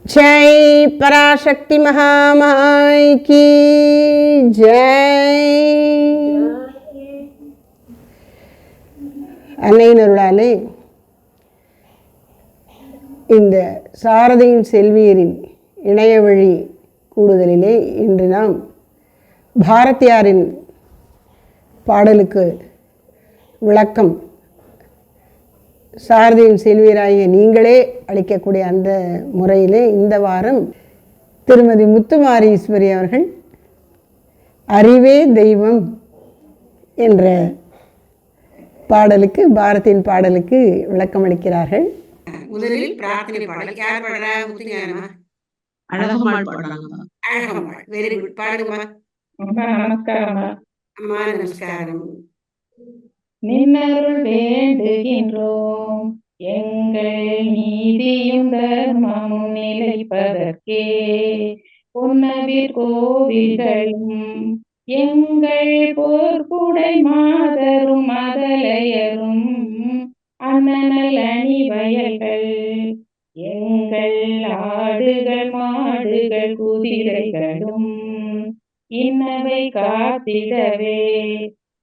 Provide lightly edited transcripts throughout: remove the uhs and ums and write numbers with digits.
जय पराशक्ति महामाई की जय. அன்னையின் அருளாலே இந்த சாரதையின் செல்வியரின் இணைய வழி கூடுதலிலே இன்று நாம் பாரதியாரின் பாடலுக்கு விளக்கம் சாரதியின் செல்வியராகிய நீங்களே அளிக்கக்கூடிய அந்த முறையிலே இந்த வாரம் திருமதி முத்துமாரீஸ்வரி அவர்கள் அறிவே தெய்வம் என்ற பாடலுக்கு பாரதியின் பாடலுக்கு விளக்கம் அளிக்கிறார்கள். முதலில் பிரார்த்தனை பாடல் யார் பாடுறா? முத்துஞானமா? அழகம்மாள் பாடுறாங்க. அழகம்மாள், வெரி குட், பாடுங்கம்மா. நமஸ்காரம்மா. அம்மா நமஸ்காரம். நின்னருள் வேண்டுகின்றோம் எங்கள் நீதியும் தர்மமும் நிலைப்பதற்கே பொன்னவீர் கோவில்களும் எங்கள் போர்க்குடை மாதரும் மதலையரும் அண்ணனல் அணி வயல்கள் எங்கள் ஆடுகள் மாடுகள் குதிரைகளும் இன்னவை காத்திடவே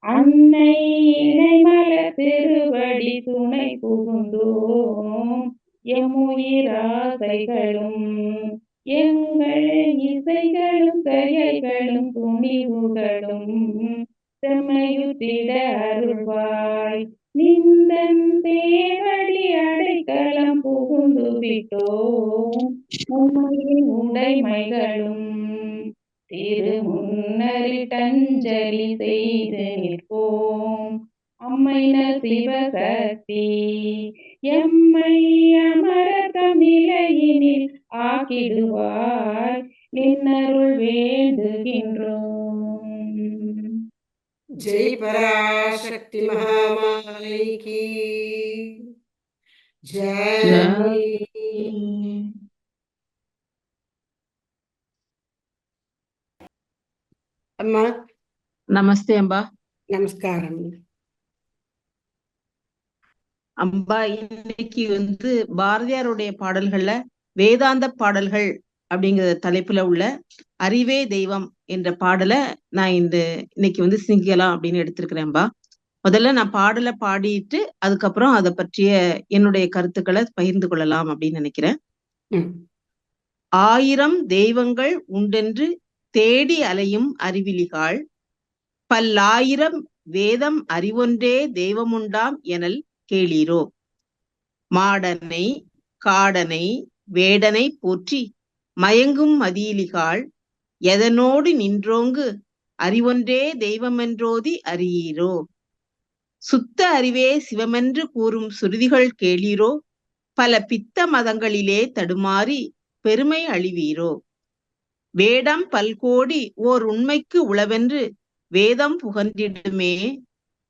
அன்னை இணைமலர் திருவடி துணை புகுந்தோம் எம்முயிராசைகளும் எங்கள் இசைகளும் செயல்களும் துணிவுகளும் செம்மையுத்திட அருள்வாய் நிந்தன் தேவடி அடைக்கலம் புகுந்து விட்டோம் உண்மையின் உடைமைகளும் திரு முன்னரிட்டஞ்சலி செய்து நிற்போம் அம்மைனர் சிவசக்தி எம்மை அமரர் தமிழையினில் ஆக்கிடுவாய் நின்னருள் வேண்டுகின்றோம். ஜெய் பராசக்தி மகாமாயை கி ஜெய். அம்மா நமஸ்தே அம்பா. நமஸ்காரம். அம்பா, இன்னைக்கு பாரதியாருடைய பாடல்கள்ல வேதாந்த பாடல்கள் அப்படிங்கிற தலைப்புல உள்ள அறிவே தெய்வம் என்ற பாடலை நான் இன்னைக்கு சிங்கிக்கலாம் அப்படின்னு எடுத்திருக்கிறேன்பா. முதல்ல நான் பாடலை பாடிட்டு அதுக்கப்புறம் அதை பற்றிய என்னுடைய கருத்துக்களை பகிர்ந்து கொள்ளலாம் அப்படின்னு நினைக்கிறேன். 1000 தெய்வங்கள் உண்டென்று தேடி அலையும் அறிவிலிகாள் பல்லாயிரம் வேதம் அறிவொன்றே தெய்வமுண்டாம் எனல் கேளீரோ. மாடனை காடனை வேடனை போற்றி மயங்கும் மதியிலிகாள் எதனோடு நின்றோங்கு அறிவொன்றே தெய்வமென்றோதி அறியீரோ. சுத்த அறிவே சிவமென்று கூறும் சுருதிகள் கேளீரோ. பல பித்த மதங்களிலே தடுமாறி பெருமை அழிவீரோ. வேடம் பல்கோடி ஓர் உண்மைக்கு உளவென்று வேதம் புகன்றிடுமே.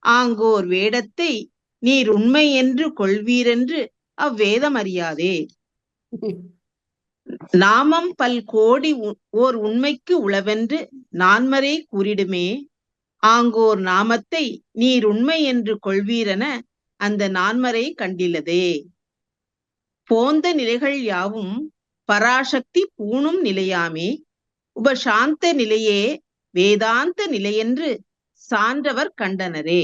ஆங்கோர் வேடத்தை நீர் உண்மை என்று கொள்வீரென்று அவ்வேதம் அறியாதே. நாமம் பல்கோடி ஓர் உண்மைக்கு உளவென்று நான்மறை கூறிடுமே. ஆங்கோர் நாமத்தை நீர் உண்மை என்று கொள்வீரென அந்த நான்மறை கண்டிலதே. போந்த நிலைகள் யாவும் பராசக்தி பூணும் நிலையாமே. உபசாந்த நிலையே வேதாந்த நிலையென்று சான்றவர் கண்டனரே.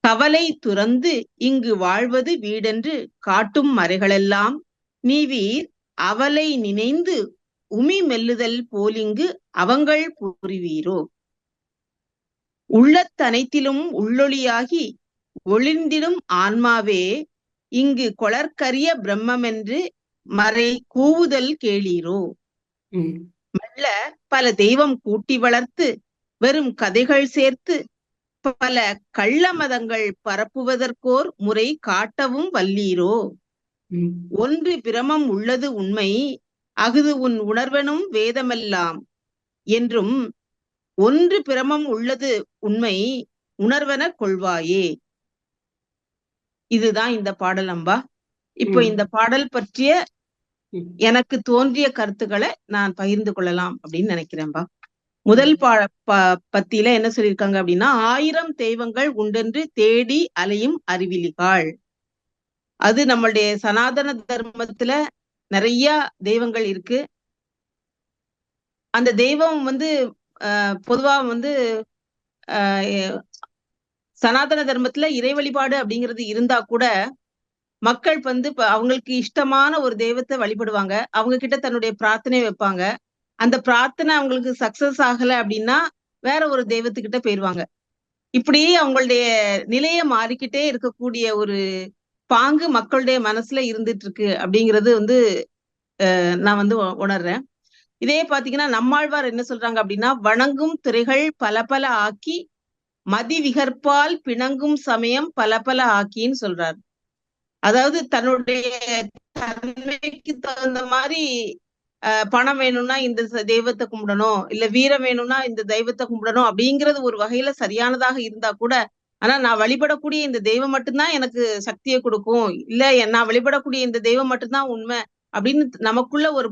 கவலை துறந்து இங்கு வாழ்வது வீடென்று காட்டும் மறைகளெல்லாம் நீவீர் அவலை நினைந்து உமி மெல்லுதல் போலிங்கு அவங்கள் புரிவீரோ. உள்ளத்தனைத்திலும் உள்ளொளியாகி ஒளிர்ந்திடும் ஆன்மாவே இங்கு கொளற்கரிய பிரம்மென்று மறை கூவுதல் கேளீரோ. மெல்ல பல தெய்வம் கூட்டி வளர்த்து வெறும் கதைகள் சேர்த்து பல கள்ள மதங்கள் பரப்புவதற்கோர் முறை காட்டவும் வல்லீரோ. ஒன்று பிரமம் உள்ளது உண்மை அகுது உன் உணர்வெனும் வேதமெல்லாம் என்றும் ஒன்று பிரமம் உள்ளது உண்மை உணர்வென கொள்வாயே. இதுதான் இந்த பாடல் அம்பா. இப்போ இந்த பாடல் பற்றிய எனக்கு தோன்றிய கருத்துக்களை நான் பகிர்ந்து கொள்ளலாம் அப்படின்னு நினைக்கிறேன்பா. முதல் பத்தியில என்ன சொல்லியிருக்காங்க அப்படின்னா, 1000 தெய்வங்கள் உண்டென்று தேடி அலையும் அறிவிலிகாள். அது நம்மளுடைய சனாதன தர்மத்துல நிறைய தெய்வங்கள் இருக்கு. அந்த தெய்வம் வந்து பொதுவா வந்து சனாதன தர்மத்துல இறை வழிபாடு அப்படிங்கிறது இருந்தா கூட மக்கள் வந்து இப்ப அவங்களுக்கு இஷ்டமான ஒரு தெய்வத்தை வழிபடுவாங்க. அவங்க கிட்ட தன்னுடைய பிரார்த்தனை வைப்பாங்க. அந்த பிரார்த்தனை அவங்களுக்கு சக்சஸ் ஆகல அப்படின்னா வேற ஒரு தெய்வத்துக்கிட்ட போயிருவாங்க. இப்படி அவங்களுடைய நிலைய மாறிக்கிட்டே இருக்கக்கூடிய ஒரு பாங்கு மக்களுடைய மனசுல இருந்துட்டு இருக்கு அப்படிங்கிறது வந்து நான் வந்து உணர்றேன். இதே பாத்தீங்கன்னா நம்மாழ்வார் என்ன சொல்றாங்க அப்படின்னா, வணங்கும் துறைகள் பல பல ஆக்கி மதி விகற்பால் பிணங்கும் சமயம் பல பல ஆக்கின்னு சொல்றாரு. அதாவது தன்னுடைய தன்மைக்கு தகுந்த மாதிரி பணம் வேணும்னா இந்த தெய்வத்தை கும்பிடணும், இல்ல வீரம் வேணும்னா இந்த தெய்வத்தை கும்பிடணும் அப்படிங்கிறது ஒரு வகையில சரியானதாக இருந்தா கூட, ஆனா நான் வழிபடக்கூடிய இந்த தெய்வம் மட்டும்தான் எனக்கு சக்தியை கொடுக்கும், இல்ல நான் வழிபடக்கூடிய இந்த தெய்வம் மட்டும்தான் உண்மை அப்படின்னு நமக்குள்ள ஒரு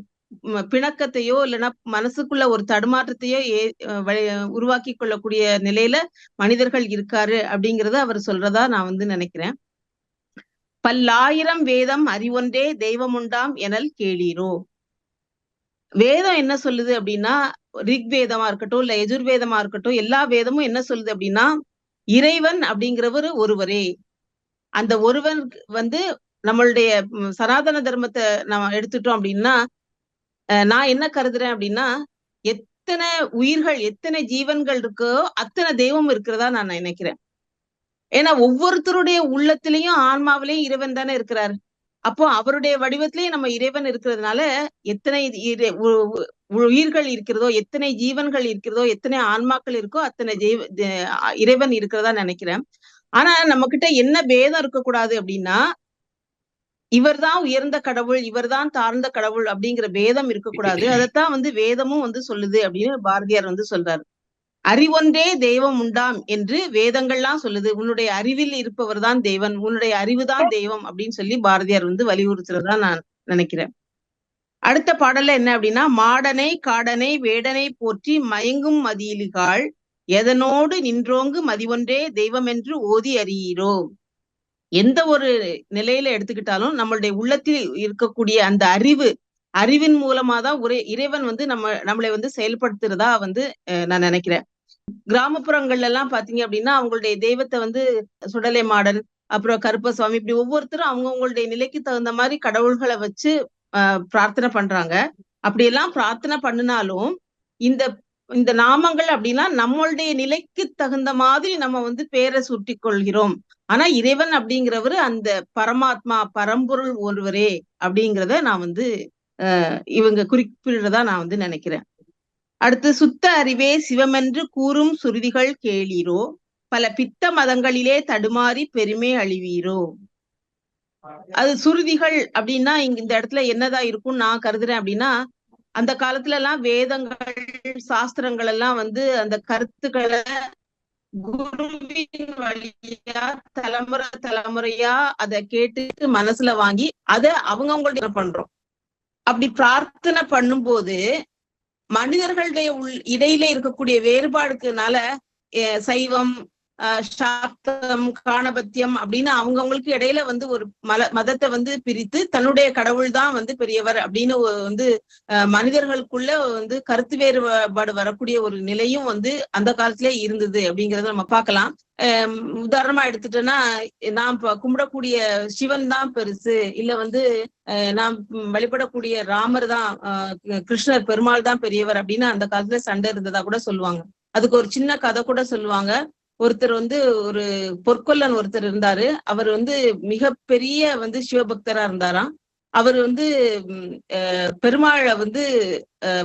பிணக்கத்தையோ இல்லைன்னா மனசுக்குள்ள ஒரு தடுமாற்றத்தையோ உருவாக்கி கொள்ளக்கூடிய நிலையில மனிதர்கள் இருக்காரு அப்படிங்கறத அவர் சொல்றதா நான் வந்து நினைக்கிறேன். பல்லாயிரம் வேதம் அறிவொன்றே தெய்வம் உண்டாம் எனல் கேளீரோ. வேதம் என்ன சொல்லுது அப்படின்னா, ரிக்வேதமா இருக்கட்டும் இல்ல எஜுர்வேதமா இருக்கட்டும், எல்லா வேதமும் என்ன சொல்லுது அப்படின்னா, இறைவன் அப்படிங்கிறவர் ஒருவரே. அந்த ஒருவன் வந்து நம்மளுடைய சனாதன தர்மத்தை நம்ம எடுத்துட்டோம் அப்படின்னா, நான் என்ன கருதுறேன் அப்படின்னா, எத்தனை உயிர்கள் எத்தனை ஜீவன்கள் இருக்கோ அத்தனை தெய்வம் இருக்கிறதா நான் நினைக்கிறேன். ஏன்னா ஒவ்வொருத்தருடைய உள்ளத்திலையும் ஆன்மாவிலையும் இறைவன் தானே இருக்கிறாரு. அப்போ அவருடைய வடிவத்திலேயே நம்ம இறைவன் இருக்கிறதுனால எத்தனை உயிர்கள் இருக்கிறதோ, எத்தனை ஜீவன்கள் இருக்கிறதோ, எத்தனை ஆன்மாக்கள் இருக்கோ அத்தனை இறைவன் இருக்கிறதா நினைக்கிறேன். ஆனா நம்ம கிட்ட என்ன பேதம் இருக்கக்கூடாது அப்படின்னா, இவர்தான் உயர்ந்த கடவுள், இவர்தான் தாழ்ந்த கடவுள் அப்படிங்கிற பேதம் இருக்கக்கூடாது. அதைத்தான் வந்து வேதமும் வந்து சொல்லுது அப்படின்னு பாரதியார் வந்து சொல்றாரு. அறிவொன்றே தெய்வம் உண்டாம் என்று வேதங்கள்லாம் சொல்லுது. உன்னுடைய அறிவில் இருப்பவர் தான் தெய்வன், உன்னுடைய அறிவுதான் தெய்வம் அப்படின்னு சொல்லி பாரதியார் வந்து வலியுறுத்துறதா நான் நினைக்கிறேன். அடுத்த பாடல்ல என்ன அப்படின்னா, மாடனை காடனை வேடனை போற்றி மயங்கும் மதியிலிகாள் எதனோடு நின்றோங்கு மதிவொன்றே தெய்வம் என்று ஓதி அறியீரோ. எந்த ஒரு நிலையில எடுத்துக்கிட்டாலும் நம்மளுடைய உள்ளத்தில் இருக்கக்கூடிய அந்த அறிவின் மூலமா தான் இறைவன் வந்து நம்மளை வந்து செயல்படுத்துறதா வந்து நான் நினைக்கிறேன். கிராமப்புறங்கள்ல எல்லாம் பாத்தீங்க அப்படின்னா அவங்களுடைய தெய்வத்தை வந்து சுடலை மாடன், அப்புறம் கருப்பசுவாமி, இப்படி ஒவ்வொருத்தரும் அவங்களுடைய நிலைக்கு தகுந்த மாதிரி கடவுள்களை வச்சு பிரார்த்தனை பண்றாங்க. அப்படியெல்லாம் பிரார்த்தனை பண்ணினாலும் இந்த இந்த நாமங்கள் அப்படின்னா நம்மளுடைய நிலைக்கு தகுந்த மாதிரி நம்ம வந்து பேரை சுட்டி கொள்கிறோம். ஆனா இறைவன் அப்படிங்கிறவரு அந்த பரமாத்மா பரம்பொருள் ஒருவரே அப்படிங்கிறத நான் வந்து இவங்க குறிப்பிடுறதா நான் வந்து நினைக்கிறேன். அடுத்து சுத்த அறிவே சிவமென்று கூறும் சுருதிகள் கேளீரோ பல பித்த மதங்களிலே தடுமாறி பெருமை அழிவீரோ. அது சுருதிகள் அப்படின்னா இந்த இடத்துல என்னதான் இருக்கும்னு நான் கருதுறேன் அப்படின்னா, அந்த காலத்துல எல்லாம் வேதங்கள் சாஸ்திரங்கள் எல்லாம் வந்து அந்த கருத்துக்களை குருவின் வழியா தலைமுறையா அதை கேட்டு மனசுல வாங்கி அதை அவங்கவுங்களுடைய பண்றோம். அப்படி பிரார்த்தனை பண்ணும்போது மனிதர்களுடைய இடையில இருக்கக்கூடிய வேறுபாடுக்குனால சைவம், சாக்தம், காணபத்தியம் அப்படின்னு அவங்கவுங்களுக்கு இடையில வந்து ஒரு மதத்தை வந்து பிரித்து தன்னுடைய கடவுள் தான் வந்து பெரியவர் அப்படின்னு வந்து மனிதர்களுக்குள்ள வந்து கருத்து வேறுபாடு வரக்கூடிய ஒரு நிலையும் வந்து அந்த காலத்திலே இருந்தது அப்படிங்கறத நம்ம பார்க்கலாம். உதாரணமா எடுத்துட்டோன்னா, நாம் கும்பிடக்கூடிய சிவன் தான் பெருசு, இல்ல வந்து நாம் வழிபடக்கூடிய ராமர் தான், கிருஷ்ணர் பெருமாள் தான் பெரியவர் அப்படின்னு அந்த காலத்துல சண்டை இருந்ததா கூட சொல்லுவாங்க. அதுக்கு ஒரு சின்ன கதை கூட சொல்லுவாங்க. ஒருத்தர் வந்து ஒரு பொற்கொல்லன் ஒருத்தர் இருந்தாரு. அவர் வந்து மிகப்பெரிய வந்து சிவபக்தரா இருந்தாராம். அவர் வந்து பெருமாளை வந்து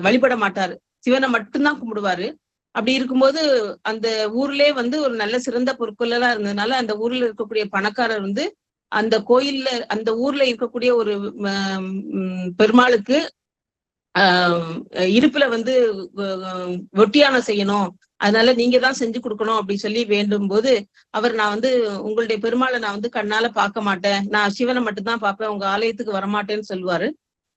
வழிபட மாட்டாரு, சிவனை மட்டும்தான் கும்பிடுவாரு. அப்படி இருக்கும்போது அந்த ஊர்லயே வந்து ஒரு நல்ல சிறந்த பொற்கொல்லலா இருந்ததுனால அந்த ஊர்ல இருக்கக்கூடிய பணக்காரர் வந்து அந்த கோயில்ல அந்த ஊர்ல இருக்கக்கூடிய ஒரு பெருமாளுக்கு இடுப்புல வந்து ஒட்டியானம் செய்யணும், அதனால நீங்க தான் செஞ்சு கொடுக்கணும் அப்படின்னு சொல்லி வேண்டும் போது அவர், நான் வந்து உங்களுடைய பெருமாளை நான் வந்து கண்ணால பார்க்க மாட்டேன், நான் சிவனை மட்டும்தான் பார்ப்பேன், உங்க ஆலயத்துக்கு வரமாட்டேன்னு சொல்லுவாரு.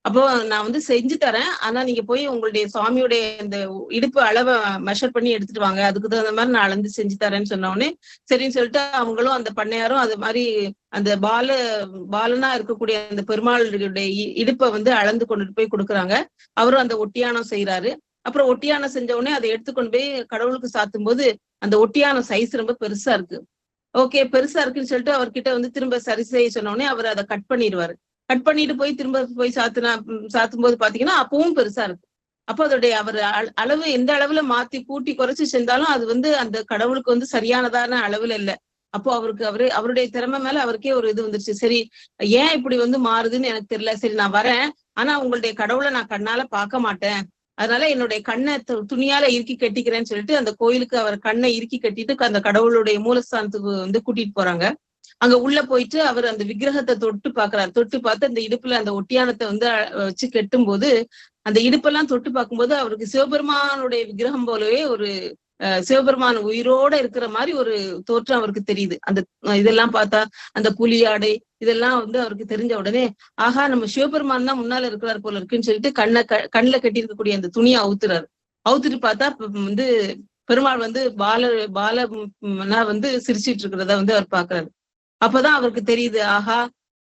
அப்போ நான் வந்து செஞ்சு தரேன், ஆனா நீங்க போய் உங்களுடைய சுவாமியுடைய இந்த இடுப்பு அளவை மெஷர் பண்ணி எடுத்துட்டு வாங்க, அதுக்கு தகுந்த மாதிரி நான் அளந்து செஞ்சு தரேன்னு சொன்ன உடனே சரின்னு சொல்லிட்டு அவங்களும் அந்த பண்ணையாரும் அது மாதிரி அந்த பாலனா இருக்கக்கூடிய அந்த பெருமாளுடைய இடுப்பை வந்து அளந்து கொண்டுட்டு போய் கொடுக்குறாங்க. அவரும் அந்த ஒட்டியானம் செய்யறாரு. அப்புறம் ஒட்டியானம் செஞ்ச உடனே அதை எடுத்துக்கொண்டு போய் கடவுளுக்கு சாத்தும் போது அந்த ஒட்டியானம் சைஸ் ரொம்ப பெருசா இருக்கு. ஓகே, பெருசா இருக்குன்னு சொல்லிட்டு அவர்கிட்ட வந்து திரும்ப சரி செய்ய சொன்ன உடனே அவர் அதை கட் பண்ணிடுவாரு. கட் பண்ணிட்டு போய் திரும்ப போய் சாத்தும் போது பாத்தீங்கன்னா அப்பவும் பெருசா இருக்கு. அப்போ அதோடைய அவர் அளவு எந்த அளவுல மாத்தி கூட்டி குறைச்சு செஞ்சாலும் அது வந்து அந்த கடவுளுக்கு வந்து சரியானதான அளவுல இல்ல. அப்போ அவருடைய திறமை மேல அவருக்கே ஒரு இது வந்துருச்சு. சரி, ஏன் இப்படி வந்து மாறுதுன்னு எனக்கு தெரியல. சரி, நான் வரேன், ஆனா உங்களுடைய கடவுளை நான் கண்ணால பார்க்க மாட்டேன், அதனால என்னுடைய கண்ணை துணியால இறுக்கி கட்டிக்கிறேன்னு சொல்லிட்டு அந்த கோயிலுக்கு அவர் கண்ணை இறுக்கி கட்டிட்டு அந்த கடவுளுடைய மூலஸ்தானத்துக்கு வந்து கூட்டிட்டு போறாங்க. அங்க உள்ள போயிட்டு அவர் அந்த விக்கிரகத்தை தொட்டு பாக்குறாரு. தொட்டு பார்த்து அந்த இடுப்புல அந்த ஒட்டியானத்தை வந்து வச்சு கெட்டும் போது அந்த இடுப்பெல்லாம் தொட்டு பார்க்கும்போது அவருக்கு சிவபெருமானுடைய விக்கிரகம் போலவே ஒரு சிவபெருமான் உயிரோட இருக்கிற மாதிரி ஒரு தோற்றம் அவருக்கு தெரியுது. அந்த இதெல்லாம் பார்த்தா அந்த புலியாடை இதெல்லாம் வந்து அவருக்கு தெரிஞ்ச உடனே ஆஹா, நம்ம சிவபெருமான் தான் முன்னால இருக்கிறார் போல இருக்குன்னு சொல்லிட்டு கண்ணுல கட்டி இருக்கக்கூடிய அந்த துணியை அவுத்துட்டு பார்த்தா வந்து பெருமாள் வந்து பாலனா வந்து சிரிச்சிட்டு இருக்கிறத வந்து அவர் பாக்குறாரு. அப்பதான் அவருக்கு தெரியுது, ஆஹா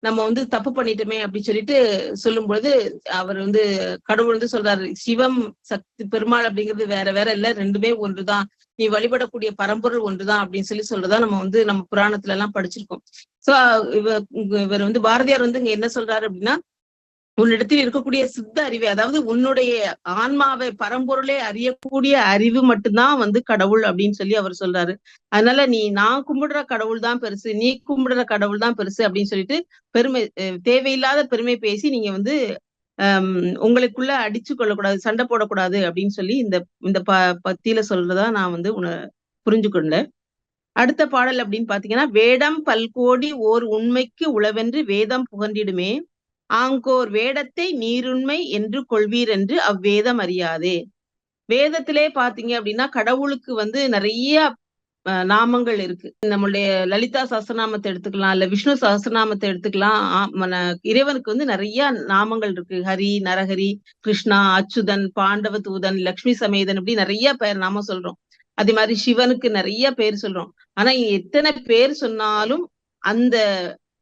நம்ம வந்து தப்பு பண்ணிட்டோமே அப்படின்னு சொல்லிட்டு சொல்லும் பொழுது அவர் வந்து கடவுள் வந்து சொல்றாரு, சிவம் சக்தி பெருமாள் அப்படிங்கிறது வேற வேற இல்ல, ரெண்டுமே ஒன்றுதான், நீ வழிபடக்கூடிய பரம்பொருள் ஒன்றுதான் அப்படின்னு சொல்றதா நம்ம வந்து நம்ம புராணத்துல எல்லாம் படிச்சிருக்கோம். சோ இவர் வந்து பாரதியார் வந்து இங்க என்ன சொல்றாரு அப்படின்னா, உன்னிடத்தில் இருக்கக்கூடிய சித்த அறிவை, அதாவது உன்னுடைய ஆன்மாவை பரம்பொருளே அறியக்கூடிய அறிவு மட்டும்தான் வந்து கடவுள் அப்படின்னு சொல்லி அவர் சொல்றாரு. அதனால நான் கும்பிடுற கடவுள் தான் பெருசு, நீ கும்பிடுற கடவுள் தான் பெருசு அப்படின்னு சொல்லிட்டு தேவையில்லாத பெருமை பேசி நீங்க வந்து உங்களுக்குள்ள அடிச்சு கொள்ளக்கூடாது, சண்டை போடக்கூடாது அப்படின்னு சொல்லி இந்த பத்தியில சொல்றதா நான் வந்து புரிஞ்சு கொண்டேன். அடுத்த பாடல் அப்படின்னு பாத்தீங்கன்னா, வேடம் பல்கோடி ஓர் உண்மைக்கு உளவென்று வேதம் புகன்றிடுமே, ஆங்கோர் வேடத்தை நீருண்மை என்று கொள்வீர் என்று அவ்வேதம் அறியாதே. வேதத்திலே பாத்தீங்க அப்படின்னா கடவுளுக்கு வந்து நிறைய நாமங்கள் இருக்கு. நம்மளுடைய லலிதா சஹஸ்ரநாமத்தை எடுத்துக்கலாம், இல்ல விஷ்ணு சஹஸ்ரநாமத்தை எடுத்துக்கலாம். இறைவனுக்கு வந்து நிறைய நாமங்கள் இருக்கு. ஹரி, நரஹரி, கிருஷ்ணா, அச்சுதன், பாண்டவ தூதன், லக்ஷ்மி சமேதன், இப்படி நிறைய பேர் நாம சொல்றோம். அதே மாதிரி சிவனுக்கு நிறைய பேர் சொல்றோம். ஆனா எத்தனை பேர் சொன்னாலும் அந்த